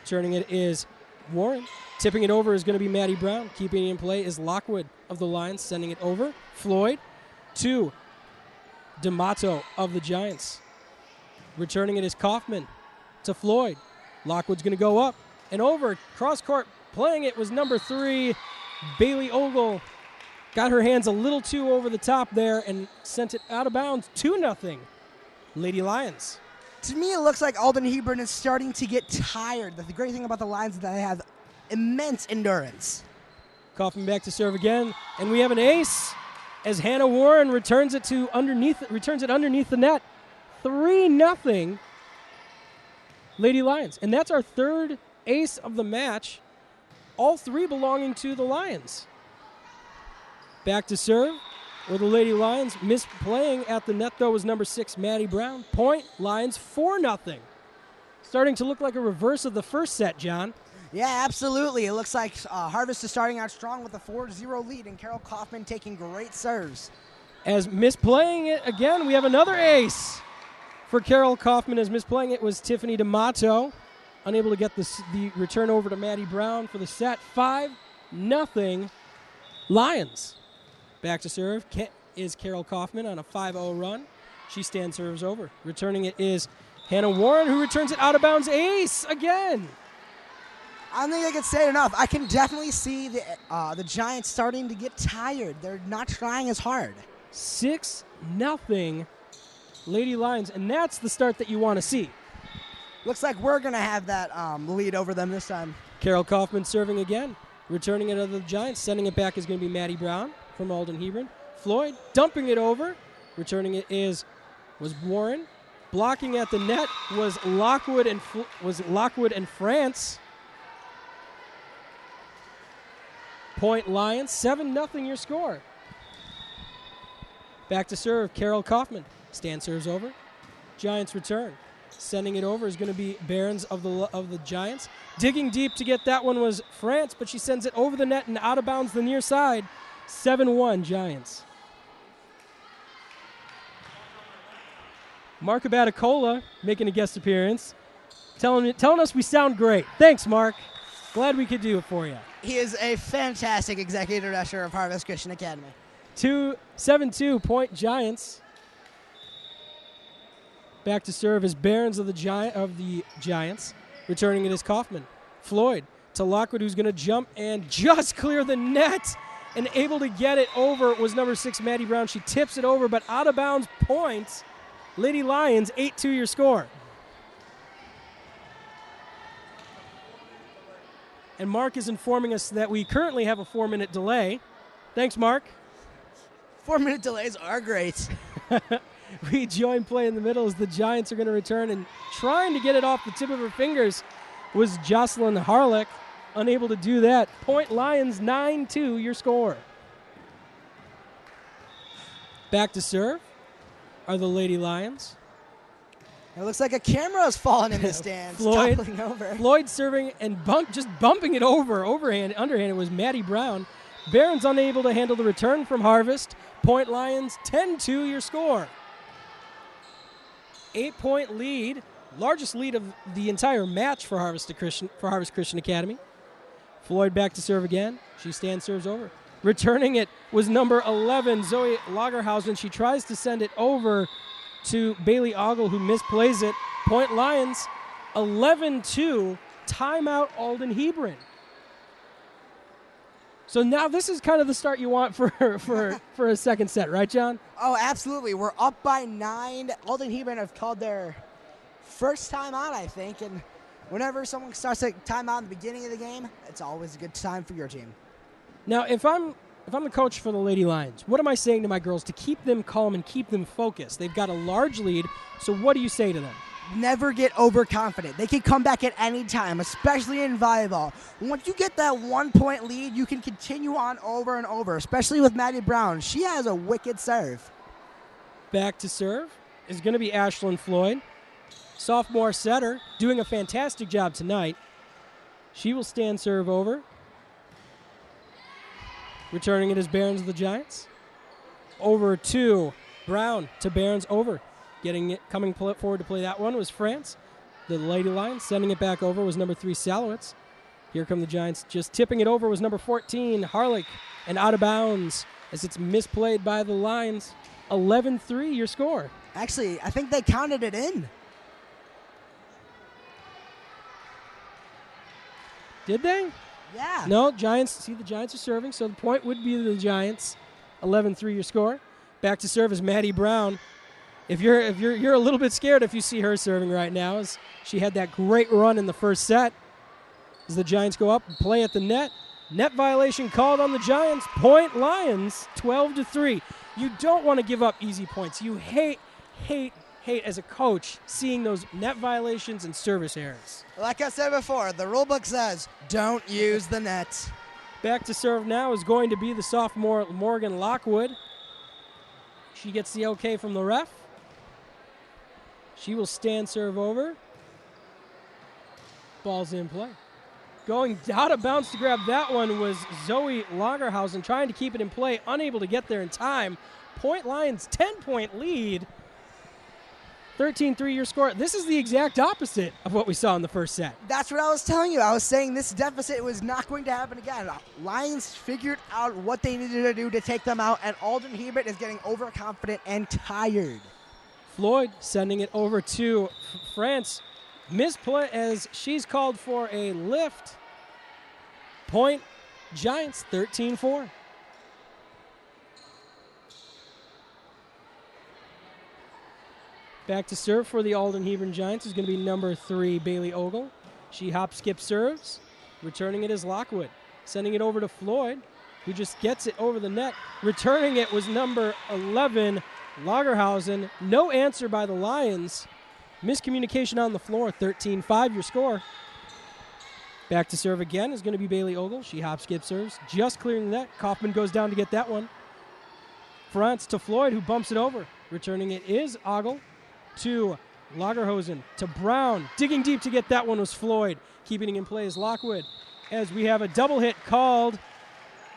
Turning it is Warren. Tipping it over is going to be Maddie Brown. Keeping it in play is Lockwood of the Lions, sending it over. Floyd to D'Amato of the Giants. Returning it is Kaufman to Floyd. Lockwood's going to go up and over. Cross court playing it was number 3, Bailey Ogle. Got her hands a little too over the top there and sent it out of bounds. 2-0. Lady Lions. To me, it looks like Alden-Hebron is starting to get tired. The great thing about the Lions is that they have immense endurance. Kaufman back to serve again, and we have an ace as Hannah Warren returns it underneath the net. 3-0 Lady Lions. And that's our third ace of the match, all 3 belonging to the Lions. Back to serve, or the Lady Lions. Misplaying at the net, though, was number 6, Maddie Brown. Point Lions, 4-0. Starting to look like a reverse of the first set, John. Yeah, absolutely. It looks like Harvest is starting out strong with a 4-0 lead, and Carol Kaufman taking great serves. As misplaying it again, we have another ace for Carol Kaufman. As misplaying it was Tiffany D'Amato. Unable to get the return over to Maddie Brown for the set. 5-0 Lions. Back to serve is Carol Kaufman on a 5-0 run. She stand serves over. Returning it is Hannah Warren, who returns it out of bounds. Ace again. I don't think I can say it enough. I can definitely see the Giants starting to get tired. They're not trying as hard. 6-0 Lady Lions, and that's the start that you want to see. Looks like we're going to have that lead over them this time. Carol Kaufman serving again. Returning it to the Giants. Sending it back is going to be Maddie Brown from Alden-Hebron. Floyd dumping it over. Returning it was Warren. Blocking at the net was Lockwood and France. Point Lions, 7-0 your score. Back to serve, Carol Kaufman. Stand serves over. Giants return. Sending it over is going to be Barons of the Giants. Digging deep to get that one was France, but she sends it over the net and out of bounds the near side. 7-1 Giants. Mark Abaticola making a guest appearance, telling us we sound great. Thanks, Mark. Glad we could do it for you. He is a fantastic executive director of Harvest Christian Academy. 7-2 Point Giants. Back to serve is Barons of the Giants. Returning it is Kaufman. Floyd to Lockwood, who's going to jump and just clear the net. And able to get it over was number 6, Maddie Brown. She tips it over, but out of bounds points. Lady Lions, 8-2 your score. And Mark is informing us that we currently have a 4-minute delay. Thanks, Mark. 4-minute delays are great. We join play in the middle as the Giants are going to return, and trying to get it off the tip of her fingers was Jocelyn Harlech. Unable to do that. Point Lions, 9-2 your score. Back to serve are the Lady Lions. It looks like a camera has fallen in the stands. Toppling over. Floyd serving and just bumping it over. Underhand, it was Maddie Brown. Barons unable to handle the return from Harvest. Point Lions, 10-2 your score. 8-point lead. Largest lead of the entire match for Harvest Christian Academy. Floyd back to serve again. She stands, serves over. Returning it was number 11, Zoe Lagerhausen. She tries to send it over to Bailey Ogle, who misplays it. Point Lions, 11-2, timeout Alden-Hebron. So now this is kind of the start you want for a second set, right, John? Oh, absolutely. We're up by 9. Alden-Hebron have called their first timeout, I think, and whenever someone starts a timeout in the beginning of the game, it's always a good time for your team. Now, if I'm the coach for the Lady Lions, what am I saying to my girls to keep them calm and keep them focused? They've got a large lead, so what do you say to them? Never get overconfident. They can come back at any time, especially in volleyball. Once you get that 1-point lead, you can continue on over and over, especially with Maddie Brown. She has a wicked serve. Back to serve is going to be Ashlyn Floyd. Sophomore setter, doing a fantastic job tonight. She will stand serve over. Returning it is Barons of the Giants. Over to Brown, to Barons over. Getting it, coming forward to play that one was France. The Lady Lions sending it back over was number 3, Salowitz. Here come the Giants. Just tipping it over was number 14, Harlick. And out of bounds as it's misplayed by the Lions. 11-3 your score. Actually, I think they counted it in. Did they? Yeah. No, Giants. See, the Giants are serving, so the point would be the Giants. 11-3 your score. Back to serve is Maddie Brown. If you're a little bit scared if you see her serving right now, as she had that great run in the first set. As the Giants go up and play at the net. Net violation called on the Giants. Point Lions, 12-3. You don't want to give up easy points. You hate as a coach seeing those net violations and service errors. Like I said before, the rule book says don't use the net. Back to serve now is going to be the sophomore Morgan Lockwood. She gets the okay from the ref. She will stand serve over. Ball's in play. Going out of bounds to grab that one was Zoe Lagerhausen, trying to keep it in play, unable to get there in time. Point Lions 10-point lead. 13-3 your score. This is the exact opposite of what we saw in the first set. That's what I was telling you. I was saying this deficit was not going to happen again. Lions figured out what they needed to do to take them out, and Alden-Hebron is getting overconfident and tired. Floyd sending it over to France. Misplay as she's called for a lift. Point Giants 13-4. Back to serve for the Alden-Hebron Giants is going to be number 3, Bailey Ogle. She hop, skip, serves. Returning it is Lockwood. Sending it over to Floyd, who just gets it over the net. Returning it was number 11, Lagerhausen. No answer by the Lions. Miscommunication on the floor, 13-5 your score. Back to serve again is going to be Bailey Ogle. She hop, skip, serves. Just clearing the net. Kaufman goes down to get that one. France to Floyd, who bumps it over. Returning it is Ogle. To Lagerhausen, to Brown. Digging deep to get that one was Floyd. Keeping it in play is Lockwood. As we have a double hit called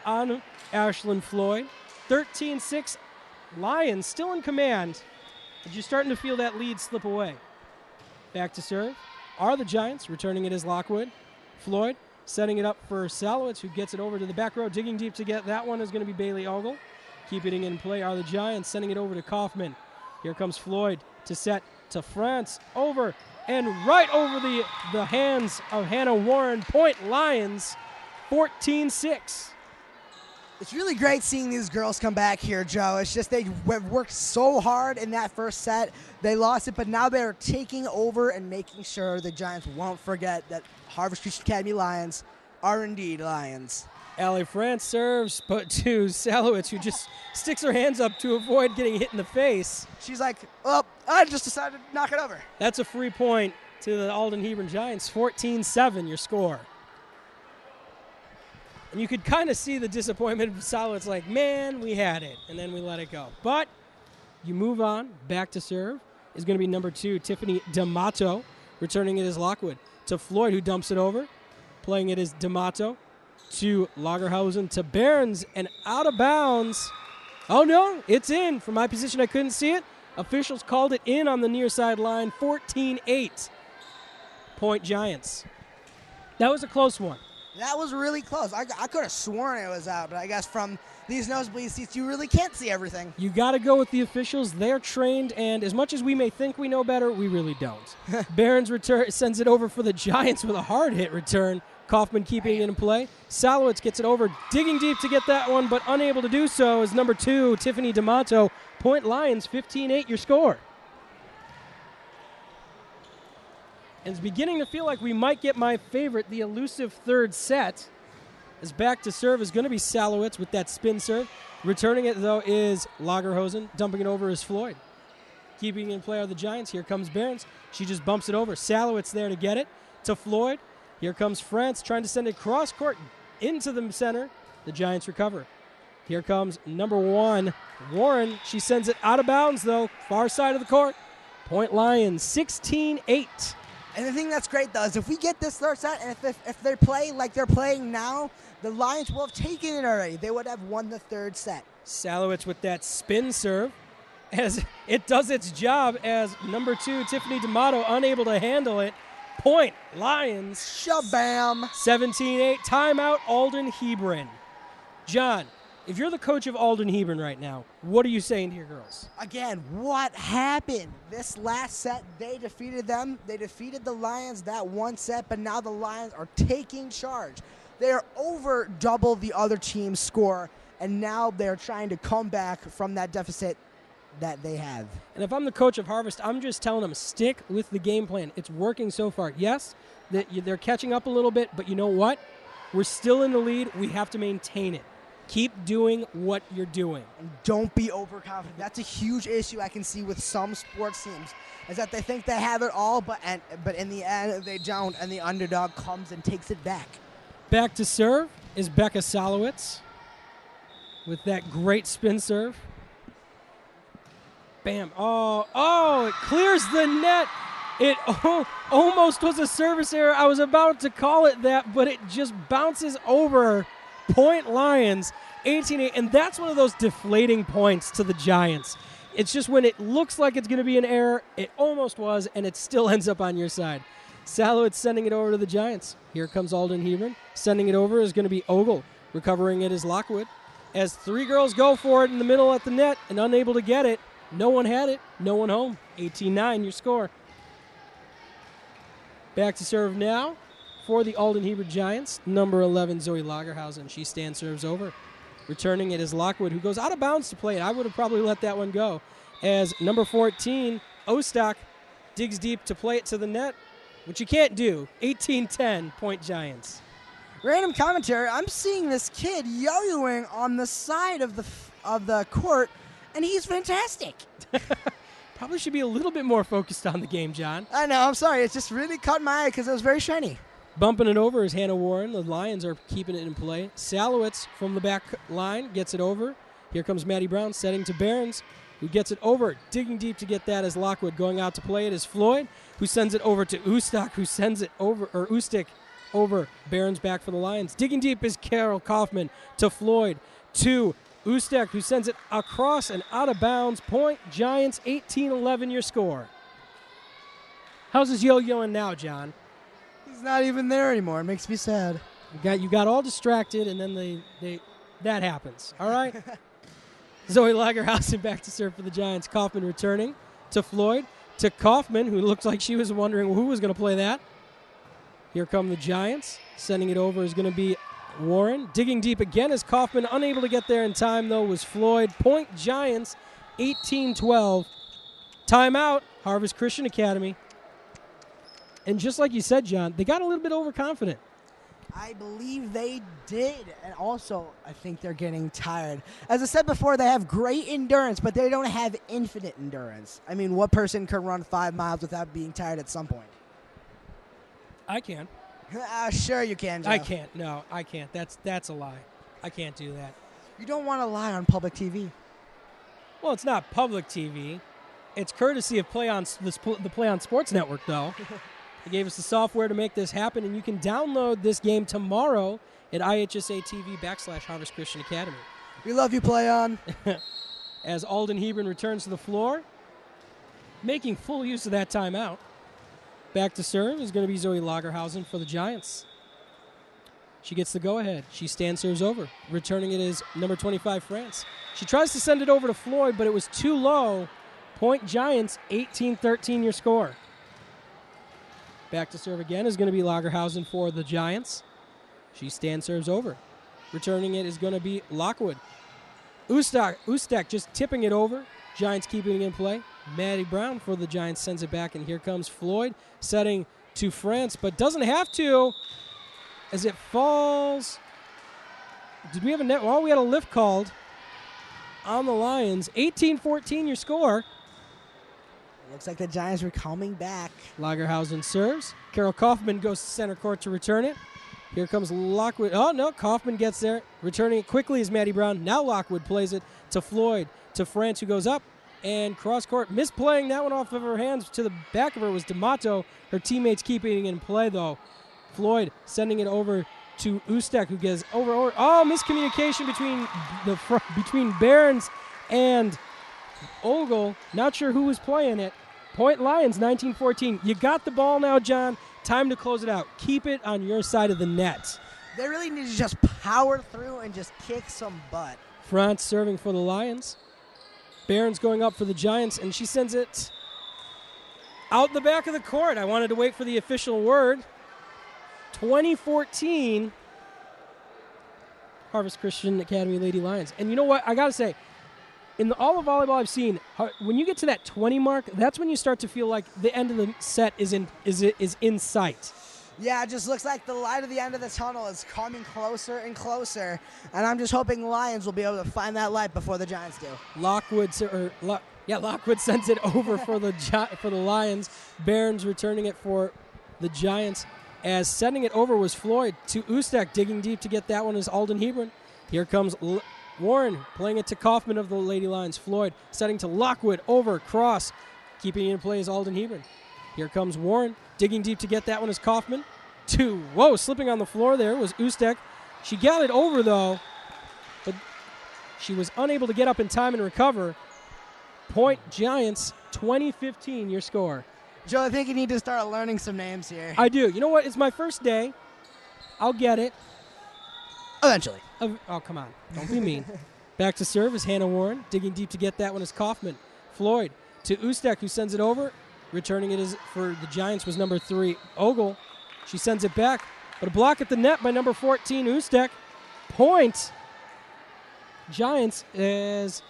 on Ashlyn Floyd. 13-6, Lions still in command. But you're starting to feel that lead slip away. Back to serve are the Giants. Returning it is Lockwood. Floyd setting it up for Salowitz, who gets it over to the back row. Digging deep to get that one is going to be Bailey Ogle. Keeping it in play are the Giants. Sending it over to Kaufman. Here comes Floyd to set to France, over and right over the hands of Hannah Warren. Point Lions, 14-6. It's really great seeing these girls come back here, Joe. It's just they worked so hard in that first set. They lost it, but now they're taking over and making sure the Giants won't forget that Harvest Christian Academy Lions are indeed Lions. Allie France serves, but to Salowitz, who just sticks her hands up to avoid getting hit in the face. She's like, well, I just decided to knock it over. That's a free point to the Alden-Hebron Giants, 14-7 your score. And you could kind of see the disappointment of Salowitz, like, man, we had it, and then we let it go. But you move on, back to serve is going to be number 2, Tiffany D'Amato. Returning it is Lockwood. To Floyd, who dumps it over. Playing it is D'Amato. To Lagerhausen, to Barons, and out of bounds. Oh, no, it's in. From my position, I couldn't see it. Officials called it in on the near side line, 14-8. Point Giants. That was a close one. That was really close. I could have sworn it was out, but I guess from these nosebleed seats, you really can't see everything. You got to go with the officials. They're trained, and as much as we may think we know better, we really don't. Barron's sends it over for the Giants with a hard hit return. Kaufman keeping it in play. Salowitz gets it over, digging deep to get that one, but unable to do so is number 2, Tiffany D'Amato. Point Lions, 15-8 your score. And it's beginning to feel like we might get my favorite, the elusive third set. As back to serve is going to be Salowitz with that spin serve. Returning it, though, is Lagerhosen. Dumping it over is Floyd. Keeping in play are the Giants. Here comes Behrens. She just bumps it over. Salowitz there to get it. To Floyd. Here comes France trying to send it cross court into the center. The Giants recover. Here comes number 1, Warren. She sends it out of bounds, though. Far side of the court. Point Lions, 16-8. And the thing that's great, though, is if we get this third set, and if they play like they're playing now, the Lions will have taken it already. They would have won the third set. Salowitz with that spin serve as it does its job as number 2, Tiffany D'Amato, unable to handle it. Point Lions. Shabam. 17-8. Timeout, Alden-Hebron. John, if you're the coach of Alden-Hebron right now, what are you saying to your girls? Again, what happened? This last set, they defeated them. They defeated the Lions that one set, but now the Lions are taking charge. They are over double the other team's score, and now they're trying to come back from that deficit that they have. And if I'm the coach of Harvest, I'm just telling them, stick with the game plan. It's working so far. Yes, they're catching up a little bit, but you know what? We're still in the lead. We have to maintain it. Keep doing what you're doing. And don't be overconfident. That's a huge issue I can see with some sports teams, is that they think they have it all, but in the end, they don't, and the underdog comes and takes it back. Back to serve is Becca Salowitz with that great spin serve. Bam. Oh, it clears the net. It almost was a service error. I was about to call it that, but it just bounces over. Point Lions, 18-8. And that's one of those deflating points to the Giants. It's just when it looks like it's going to be an error, it almost was, and it still ends up on your side. Salowitz sending it over to the Giants. Here comes Alden-Hebron. Sending it over is going to be Ogle. Recovering it is Lockwood. As 3 girls go for it in the middle at the net and unable to get it, no one had it, no one home. 18-9 your score. Back to serve now for the Alden-Hebron Giants. Number 11, Zoe Lagerhausen. She stands serves over. Returning it is Lockwood, who goes out of bounds to play it. I would have probably let that one go. As number 14, Ostock, digs deep to play it to the net, which you can't do. 18-10, Point Giants. Random commentary. I'm seeing this kid yo-yoing on the side of the court, and he's fantastic. Probably should be a little bit more focused on the game, John. I know. I'm sorry. It's just really caught my eye because it was very shiny. Bumping it over is Hannah Warren. The Lions are keeping it in play. Salowitz from the back line gets it over. Here comes Maddie Brown setting to Behrens, who gets it over. Digging deep to get that is Lockwood. Going out to play it is Floyd, who sends it over to Ustock, who sends it over, or Ustick over. Behrens back for the Lions. Digging deep is Carol Kaufman to Floyd, to Ustek, who sends it across and out of bounds. Point Giants, 18-11 your score. How's his yo-yoing now, John? He's not even there anymore. It makes me sad. You got all distracted, and then that happens. All right? Zoe Lagerhausen back to serve for the Giants. Kaufman returning to Floyd, to Kaufman, who looked like she was wondering who was going to play that. Here come the Giants. Sending it over is going to be Warren. Digging deep again is Kaufman. Unable to get there in time, though, was Floyd. Point Giants, 18-12. Timeout, Harvest Christian Academy. And just like you said, John, they got a little bit overconfident. I believe they did. And also, I think they're getting tired. As I said before, they have great endurance, but they don't have infinite endurance. I mean, what person can run 5 miles without being tired at some point? I can. Sure you can, Joe. I can't. No, I can't. That's a lie. I can't do that. You don't want to lie on public TV. Well, it's not public TV. It's courtesy of the Play on Sports Network, though. They gave us the software to make this happen, and you can download this game tomorrow at IHSA TV /Harvest Christian Academy. We love you, Play On. As Alden-Hebron returns to the floor, making full use of that timeout. Back to serve is going to be Zoe Lagerhausen for the Giants. She gets the go-ahead. She stand serves over. Returning it is number 25, France. She tries to send it over to Floyd, but it was too low. Point Giants, 18-13 your score. Back to serve again is going to be Lagerhausen for the Giants. She stand serves over. Returning it is going to be Lockwood. Ustak just tipping it over. Giants keeping it in play. Maddie Brown for the Giants sends it back, and here comes Floyd setting to France, but doesn't have to as it falls. Did we have a net? Well, we had a lift called on the Lions. 18-14 your score. Looks like the Giants were coming back. Lagerhausen serves. Carol Kaufman goes to center court to return it. Here comes Lockwood. Oh, no, Kaufman gets there. Returning it quickly is Maddie Brown. Now Lockwood plays it to Floyd, to France, who goes up. And cross-court, misplaying that one off of her hands to the back of her was D'Amato. Her teammates keeping it in play, though. Floyd sending it over to Ustek, who gets over. Oh, miscommunication between Behrens and Ogle. Not sure who was playing it. Point Lions, 19-14. You got the ball now, John. Time to close it out. Keep it on your side of the net. They really need to just power through and just kick some butt. France serving for the Lions. Behrens going up for the Giants, and she sends it out the back of the court. I wanted to wait for the official word. 2014, Harvest Christian Academy Lady Lions. And you know what? I got to say, in all of volleyball I've seen, when you get to that 20 mark, that's when you start to feel like the end of the set is in sight. Yeah, it just looks like the light at the end of the tunnel is coming closer and closer, and I'm just hoping the Lions will be able to find that light before the Giants do. Lockwood sends it over for the Lions. Behrens returning it for the Giants. As sending it over was Floyd to Ustek, digging deep to get that one is Alden-Hebron. Here comes Warren playing it to Kaufman of the Lady Lions. Floyd setting to Lockwood, over, cross. Keeping it in play is Alden-Hebron. Here comes Warren, digging deep to get that one is Kaufman. Slipping on the floor there was Ustek. She got it over, though, but she was unable to get up in time and recover. Point Giants, 20-15 your score. Joe, I think you need to start learning some names here. I do. You know what? It's my first day. I'll get it. Eventually. Oh, come on. Don't be mean. Back to serve is Hannah Warren. Digging deep to get that one is Kaufman. Floyd to Ustek, who sends it over. Returning it is for the Giants was number 3, Ogle. She sends it back, but a block at the net by number 14, Ustek. Point Giants is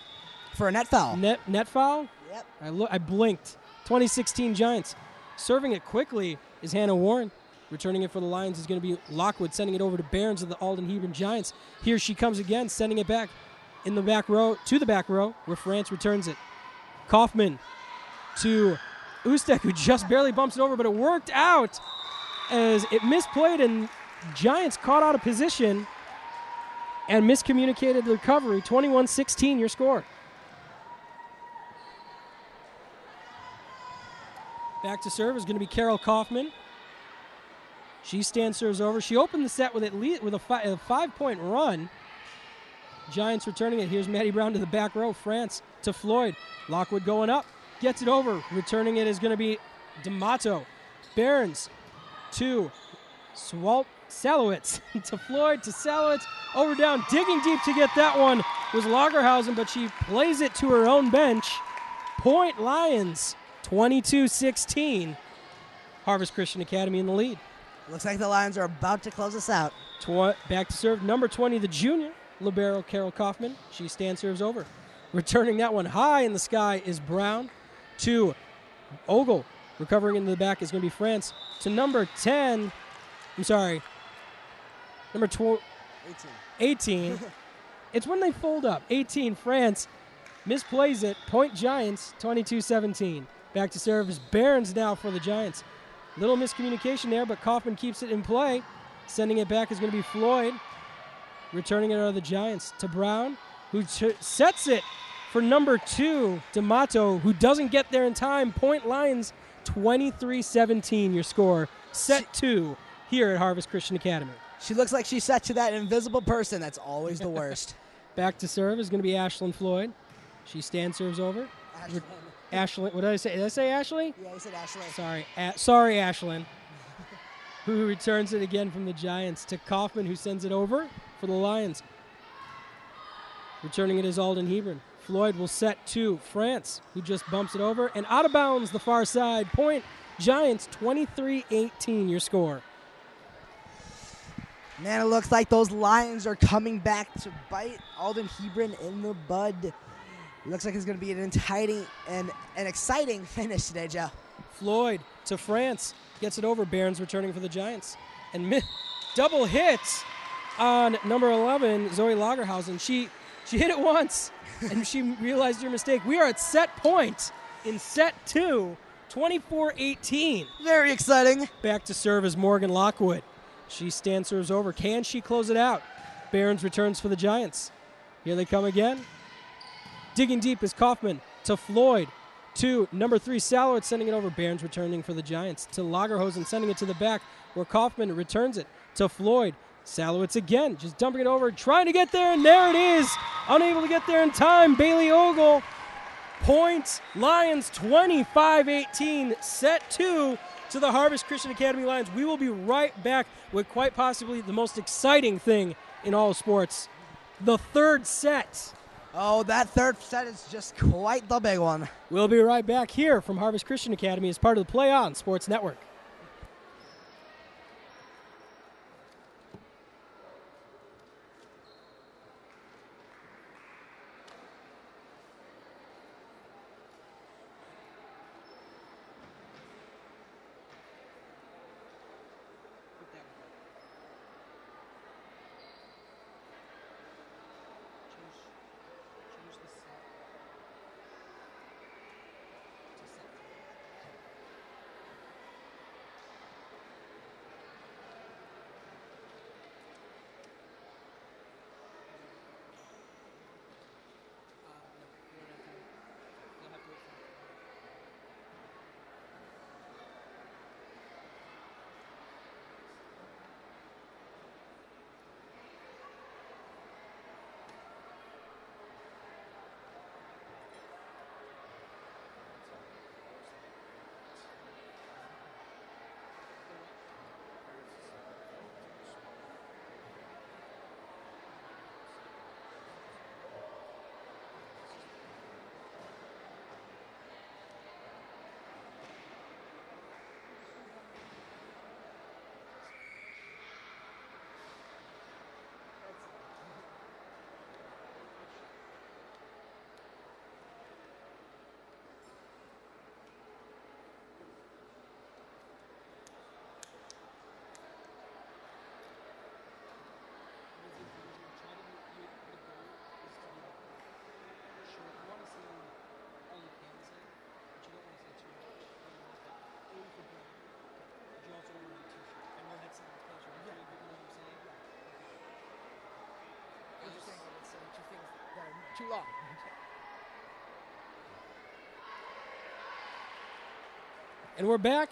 for a net foul. Net foul? Yep. I blinked. 2016 Giants. Serving it quickly is Hannah Warren. Returning it for the Lions is going to be Lockwood, sending it over to Behrens of the Alden-Hebron Giants. Here she comes again, sending it back in the back row, to the back row, where France returns it. Kaufman to Ustek, who just barely bumps it over, but it worked out as it misplayed, and Giants caught out of position and miscommunicated the recovery. 21-16 your score. Back to serve is going to be Carol Kaufman. She stand serves over. She opened the set with a 5-point run. Giants returning it. Here's Maddie Brown to the back row. France to Floyd. Lockwood going up. Gets it over. Returning it is going to be D'Amato. Behrens to Salowitz. To Floyd, to Salowitz. Over down. Digging deep to get that one was Lagerhausen, but she plays it to her own bench. Point Lions, 22-16. Harvest Christian Academy in the lead. Looks like the Lions are about to close us out. Back to serve, number 20, the junior, libero Carol Kaufman. She stand serves over. Returning that one high in the sky is Brown to Ogle. Recovering into the back is going to be France. To number 10, number 18. It's when they fold up. 18, France misplays it. Point Giants, 22-17. Back to serve is Behrens now for the Giants. Little miscommunication there, but Kaufman keeps it in play. Sending it back is going to be Floyd. Returning it are the Giants to Brown, who sets it for number 2, D'Amato, who doesn't get there in time. Point Lions, 23-17 your score. Set 2 here at Harvest Christian Academy. She looks like she's set to that invisible person. That's always the worst. Back to serve is going to be Ashlyn Floyd. She stand serves over. Ashlyn, what did I say? Did I say Ashley? Yeah, you said Ashley. Sorry, Ashlyn. who returns it again from the Giants to Kaufman, who sends it over for the Lions. Returning it is Alden-Hebron. Floyd will set to France, who just bumps it over. And out of bounds, the far side. Point, Giants, 23-18, your score. Man, it looks like those Lions are coming back to bite Alden-Hebron in the bud. It looks like it's going to be an exciting finish today, Joe. Floyd to France. Gets it over. Barron's returning for the Giants. And double hits on number 11, Zoe Lagerhausen. She hit it once, and she realized her mistake. We are at set point in set 2, 24-18. Very exciting. Back to serve is Morgan Lockwood. She stand serves over. Can she close it out? Barron's returns for the Giants. Here they come again. Digging deep is Kaufman to Floyd. To number 3, Salowitz sending it over. Barron's returning for the Giants. To Lagerhosen sending it to the back where Kaufman returns it to Floyd. Salowitz again, just dumping it over, trying to get there, and there it is. Unable to get there in time. Bailey Ogle. Point, Lions 25-18. Set 2 to the Harvest Christian Academy Lions. We will be right back with quite possibly the most exciting thing in all of sports, the third set. Oh, that third set is just quite the big one. We'll be right back here from Harvest Christian Academy as part of the Play On Sports Network. Too long. And we're back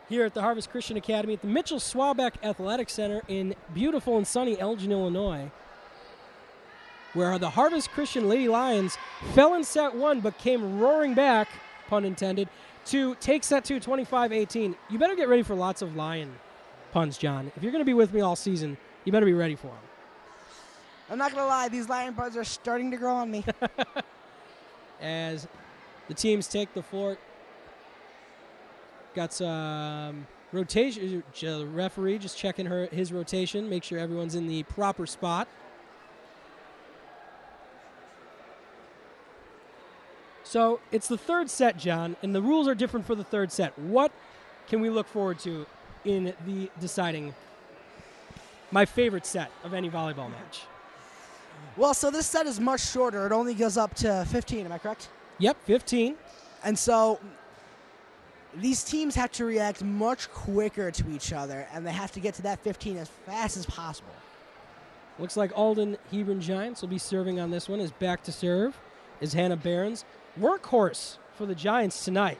here at the Harvest Christian Academy at the Mitchell Swaback Athletic Center in beautiful and sunny Elgin, Illinois, where the Harvest Christian Lady Lions fell in set 1 but came roaring back, pun intended, to take set 2, 25-18. You better get ready for lots of Lion puns, John. If you're going to be with me all season, you better be ready for them. I'm not going to lie, these Lion buds are starting to grow on me. As the teams take the floor, got some rotation. The referee just checking his rotation, make sure everyone's in the proper spot. So it's the third set, John, and the rules are different for the third set. What can we look forward to in the deciding my favorite set of any volleyball match? Well, so this set is much shorter. It only goes up to 15, am I correct? Yep, 15. And so these teams have to react much quicker to each other, and they have to get to that 15 as fast as possible. Looks like Alden-Hebron Giants will be serving on this one. Is back to serve is Hannah Barron's. Workhorse for the Giants tonight.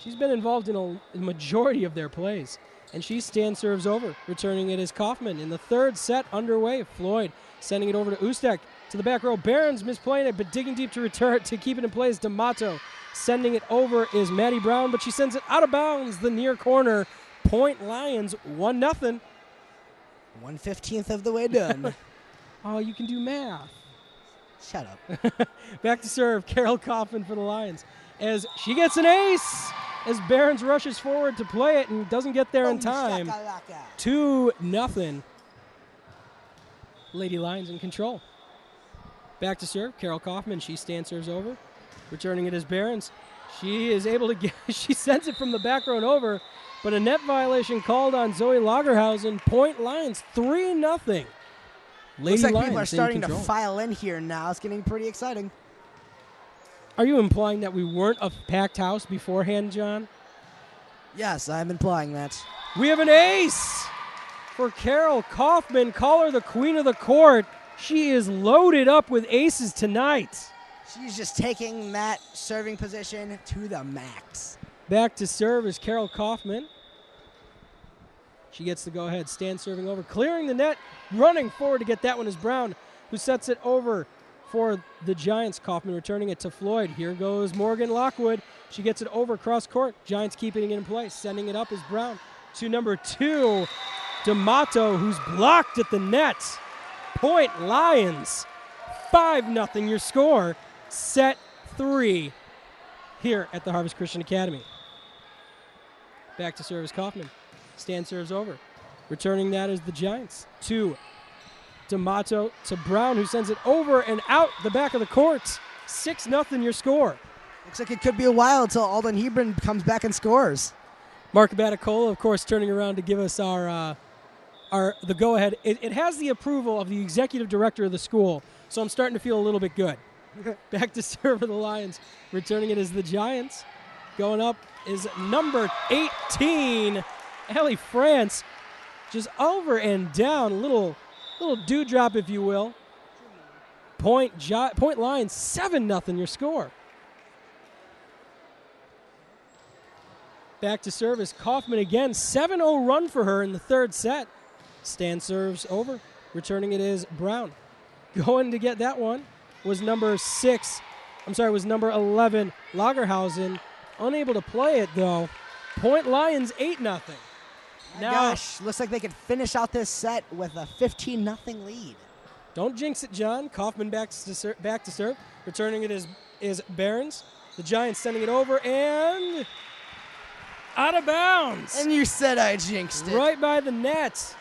She's been involved in a majority of their plays, and she stand serves over. Returning it is Kaufman in the third set underway. Floyd sending it over to Ustek to the back row. Barron's misplaying it, but digging deep to return to keep it in play is D'Amato. Sending it over is Maddie Brown, but she sends it out of bounds, the near corner. Point Lions 1-0. 1/15 of the way done. Oh, you can do math. Shut up. Back to serve, Carol Kaufman for the Lions. As she gets an ace, as Behrens rushes forward to play it and doesn't get there in Boom, time. shakalaka. 2-0. Lady Lions in control. Back to serve, Carol Kaufman. She stand serves over. Returning it as Behrens. She is able to get, she sends it from the back row and over, but a net violation called on Zoe Lagerhausen. Point Lions 3-0. Looks like Lions people are in starting to control. file in here now. It's getting pretty exciting. Are you implying that we weren't a packed house beforehand, John? Yes, I'm implying that. We have an ace for Carol Kaufman. Call her the queen of the court. She is loaded up with aces tonight. She's just taking that serving position to the max. Back to serve is Carol Kaufman. She gets the go-ahead. Stand serving over. Clearing the net. Running forward to get that one is Brown, who sets it over for the Giants. Kaufman returning it to Floyd. Here goes Morgan Lockwood. She gets it over cross court. Giants keeping it in place. Sending it up is Brown to number 2, D'Amato, who's blocked at the net. Point Lions. 5-0 your score. Set 3 here at the Harvest Christian Academy. Back to serve is Kaufman. Stand serves over. Returning that is the Giants. 2, D'Amato to Brown, who sends it over and out the back of the court. 6-0 your score. Looks like it could be a while until Alden-Hebron comes back and scores. Mark Baticola, of course, turning around to give us the go-ahead. It has the approval of the executive director of the school, so I'm starting to feel a little bit good. Back to serve for the Lions. Returning it is the Giants. Going up is number 18, Allie France. Just over and down, little dewdrop, if you will. Point Lions, 7-0 your score. Back to service, Kaufman again, 7-0 run for her in the third set. Stand serves over. Returning it is Brown. Going to get that one was number 11, Lagerhausen. Unable to play it, though. Point Lions, 8-0. Gosh, looks like they could finish out this set with a 15-0 lead. Don't jinx it, John. Kaufman back to serve. Returning it is Behrens. The Giants sending it over and out of bounds. And you said I jinxed it. Right by the net.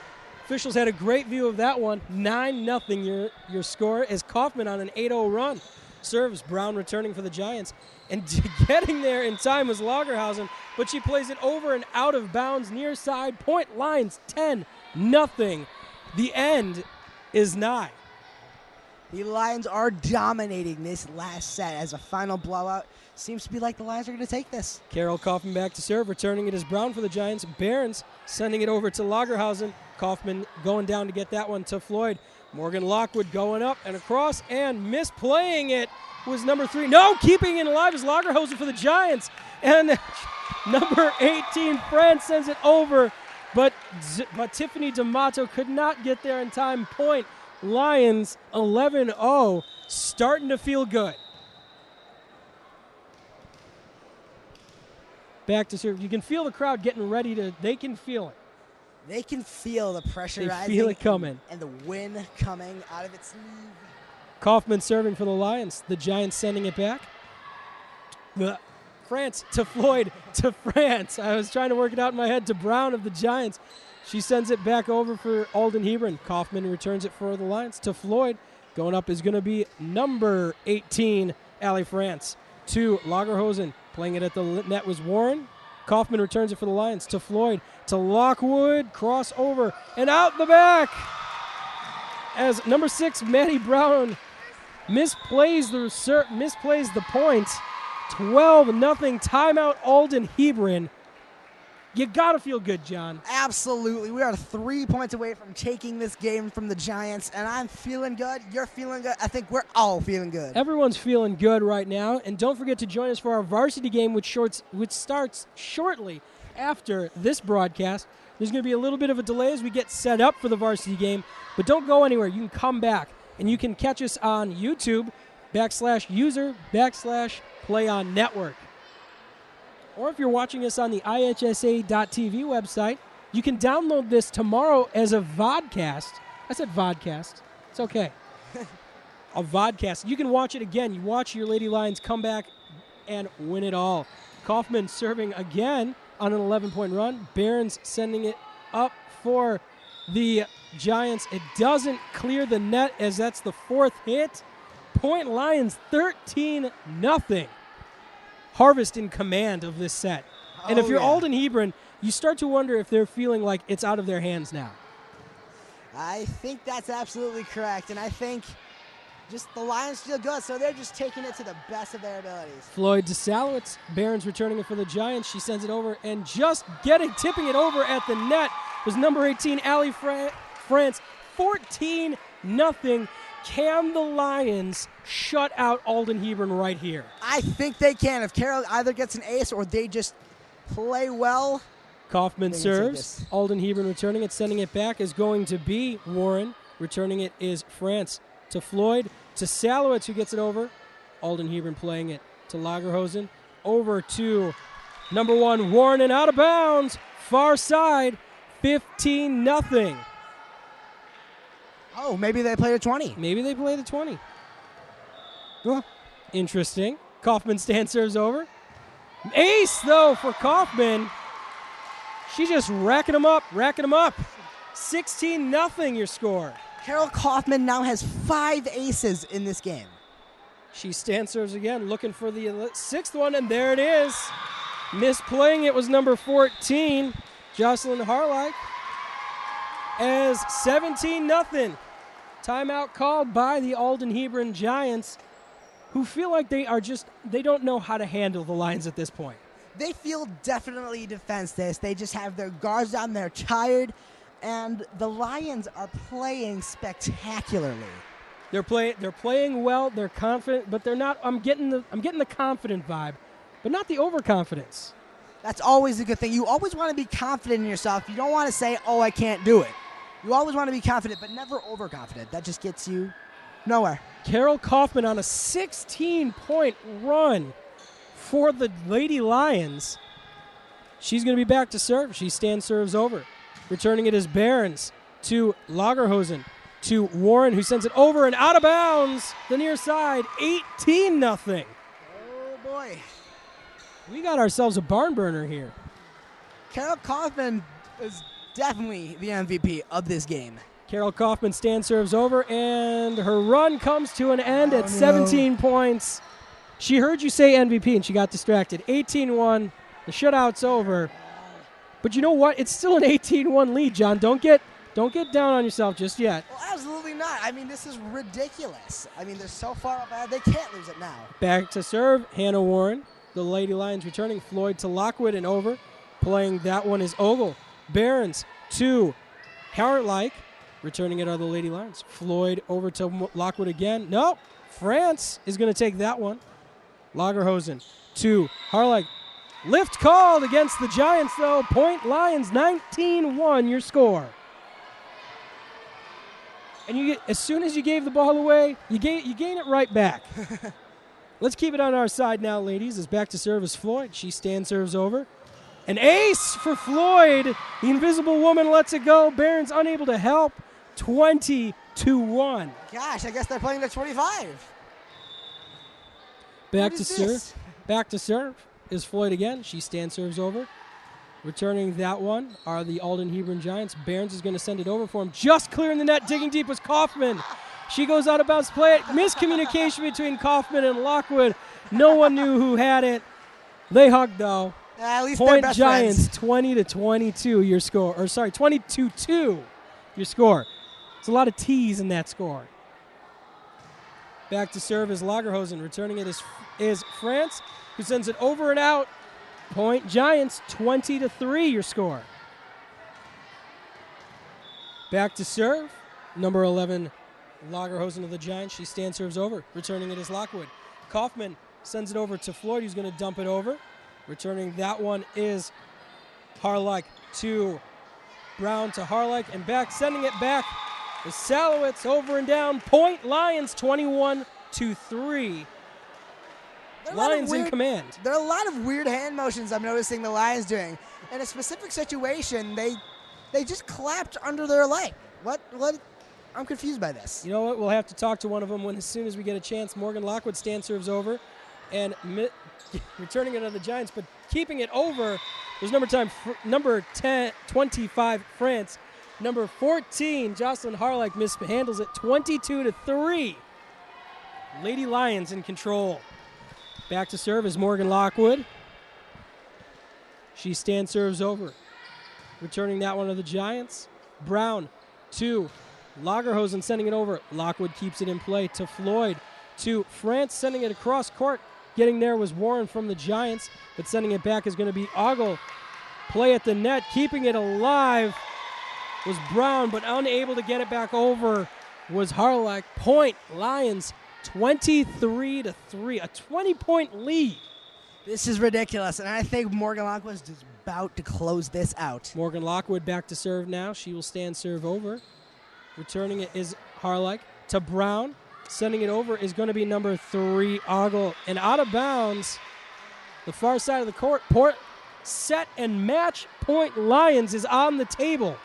Officials had a great view of that one. 9-0 your score as Kaufman on an 8-0 run. Serves, Brown returning for the Giants. And getting there in time was Lagerhausen, but she plays it over and out of bounds near side. Point Lions 10-0. The end is nigh. The Lions are dominating this last set as a final blowout. Seems to be like the Lions are going to take this. Carol Kaufman back to serve. Returning it is Brown for the Giants. Behrens sending it over to Lagerhausen. Kaufman going down to get that one to Floyd. Morgan Lockwood going up and across and misplaying it was number 3. No, keeping it alive is Lagerhausen for the Giants. And number 18, France sends it over. But Tiffany D'Amato could not get there in time. Point Lions 11-0. Starting to feel good. Back to serve. You can feel the crowd getting ready to, they can feel it. They can feel the pressure They rising feel it coming. and the wind coming out of its sleeve. Kaufman serving for the Lions. The Giants sending it back. France to Floyd to France. I was trying to work it out in my head to Brown of the Giants. She sends it back over for Alden-Hebron. Kaufman returns it for the Lions to Floyd. Going up is going to be number 18, Allie France. To Lagerhausen. Playing it at the net was Warren. Kaufman returns it for the Lions to Floyd. To Lockwood. Crossover. And out the back. As number 6, Maddie Brown misplays the point. 12-0 timeout Alden-Hebron. You got to feel good, John. Absolutely. We are 3 points away from taking this game from the Giants, and I'm feeling good. You're feeling good. I think we're all feeling good. Everyone's feeling good right now. And don't forget to join us for our varsity game, which starts shortly after this broadcast. There's going to be a little bit of a delay as we get set up for the varsity game, but don't go anywhere. You can come back, and you can catch us on YouTube, /user/PlayOnNetwork. or if you're watching us on the IHSA.TV website, you can download this tomorrow as a vodcast. I said vodcast. It's okay. A vodcast. You can watch it again. You watch your Lady Lions come back and win it all. Kaufman serving again on an 11-point run. Barons sending it up for the Giants. It doesn't clear the net as that's the fourth hit. Point Lions 13-0. Harvest in command of this set. And if you're Alden-Hebron, you start to wonder if they're feeling like it's out of their hands now. I think that's absolutely correct, and I think just the Lions feel good, so they're just taking it to the best of their abilities. Floyd to Salowitz. Barons returning it for the Giants. She sends it over, and just tipping it over at the net was number 18, Allie France. 14-0. Can the Lions shut out Alden-Hebron right here? I think they can. If Carroll either gets an ace or they just play well. Kaufman serves. Alden-Hebron returning it. Sending it back is going to be Warren. Returning it is France. To Floyd. To Salowitz, who gets it over. Alden-Hebron playing it to Lagerhosen. Over to number 1, Warren, and out of bounds. Far side. 15-0. Oh, maybe they play a 20. Maybe they play the 20. Well, interesting. Kaufman stand serves over. Ace, though, for Kaufman. She's just racking them up. 16-0 your score. Carol Kaufman now has 5 aces in this game. She stand serves again, looking for the 6th one, and there it is. Misplaying it was number 14, Jocelyn Harlike. As 17-0. Timeout called by the Alden-Hebron Giants, who feel like they don't know how to handle the Lions at this point. They feel definitely defenseless. They just have their guards down. They're tired, and the Lions are playing spectacularly. They're playing well. They're confident, but they're not. I'm getting the confident vibe, but not the overconfidence. That's always a good thing. You always want to be confident in yourself. You don't want to say, "Oh, I can't do it." You always want to be confident, but never overconfident. That just gets you nowhere. Carol Kaufman on a 16-point run for the Lady Lions. She's going to be back to serve. She stand serves over. Returning it is Barons to Lagerhosen to Warren, who sends it over and out of bounds. The near side, 18-0. Oh, boy. We got ourselves a barn burner here. Carol Kaufman is definitely the MVP of this game. Carol Kaufman stand serves over, and her run comes to an end at 17 points. She heard you say MVP, and she got distracted. 18-1. The shutout's over. But you know what? It's still an 18-1 lead, John. Don't get down on yourself just yet. Well, absolutely not. I mean, this is ridiculous. I mean, they're so far up ahead, they can't lose it now. Back to serve, Hannah Warren. The Lady Lions returning. Floyd to Lockwood and over. Playing that one is Ogle. Barons to Hartlike. Returning it are the Lady Lions. Floyd over to Lockwood again. No, France is going to take that one. Lagerhosen to Hartlike. Lift called against the Giants, though. Point Lions 19-1 your score. And as soon as you gave the ball away, you gain it right back. Let's keep it on our side now, ladies. As back to serve is Floyd. She stand serves over. An ace for Floyd. The Invisible Woman lets it go. Barons unable to help. 20-1. Gosh, I guess they're playing to 25. Back to serve. Back to serve is Floyd again. She stand serves over. Returning that one are the Alden-Hebron Giants. Barons is going to send it over for him. Just clearing the net. Digging deep was Kaufman. She goes out of bounds. Play it. Miscommunication between Kaufman and Lockwood. No one knew who had it. They hugged, though. At least Point they're best Giants, friends. 20-22 your score. Or sorry, 22-2 your score. It's a lot of T's in that score. Back to serve is Lagerhosen. Returning it is France, who sends it over and out. Point Giants, 20-3 your score. Back to serve, number 11, Lagerhosen of the Giants. She stand serves over. Returning it is Lockwood. Kaufman sends it over to Floyd, who's going to dump it over. Returning that one is Harlike to Brown to Harlike and back. Sending it back is Salowitz over and down. Point Lions 21-3. Lions in command. There are a lot of weird hand motions I'm noticing the Lions doing. In a specific situation, they just clapped under their leg. What? I'm confused by this. You know what? We'll have to talk to one of them as soon as we get a chance. Morgan Lockwood stand serves over, and returning it on the Giants, but keeping it over was number 25 France. Number 14 Jocelyn Harlech mishandles it 22-3. Lady Lions in control. Back to serve is Morgan Lockwood. She stand serves over. Returning that one to the Giants. Brown to Lagerhosen sending it over. Lockwood keeps it in play to Floyd. To France sending it across court. Getting there was Warren from the Giants, but sending it back is going to be Ogle. Play at the net, keeping it alive was Brown, but unable to get it back over was Harlech. Point Lions 23-3, a 20-point lead. This is ridiculous, and I think Morgan Lockwood is just about to close this out. Morgan Lockwood back to serve now. She will stand serve over. Returning it is Harlech to Brown. Sending it over is going to be number 3, Ogle. And out of bounds, the far side of the court. Set and match point Lions is on the table.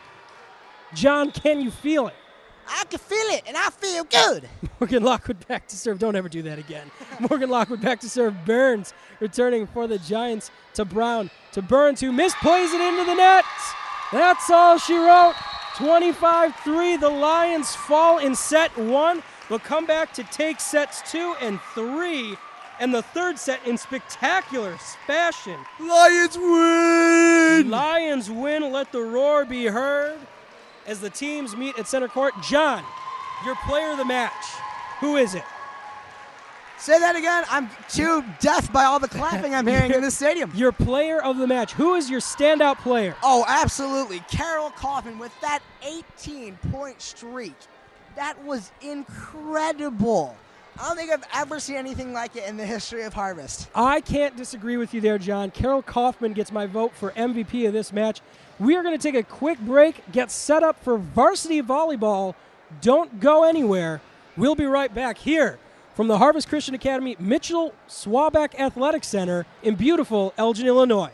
John, can you feel it? I can feel it, and I feel good. Morgan Lockwood back to serve. Don't ever do that again. Morgan Lockwood back to serve. Burns returning for the Giants to Brown. To Burns, who misplays it into the net. That's all she wrote. 25-3. The Lions fall in set 1. They'll come back to take sets 2 and 3. And the third set in spectacular fashion. Lions win! Lions win. Let the roar be heard as the teams meet at center court. John, your player of the match, who is it? Say that again. I'm too deaf by all the clapping I'm hearing in this stadium. Your player of the match. Who is your standout player? Oh, absolutely. Carol Kaufman with that 18-point streak. That was incredible. I don't think I've ever seen anything like it in the history of Harvest. I can't disagree with you there, John. Carol Kaufman gets my vote for MVP of this match. We are going to take a quick break, get set up for varsity volleyball. Don't go anywhere. We'll be right back here from the Harvest Christian Academy Mitchell Swaback Athletic Center in beautiful Elgin, Illinois.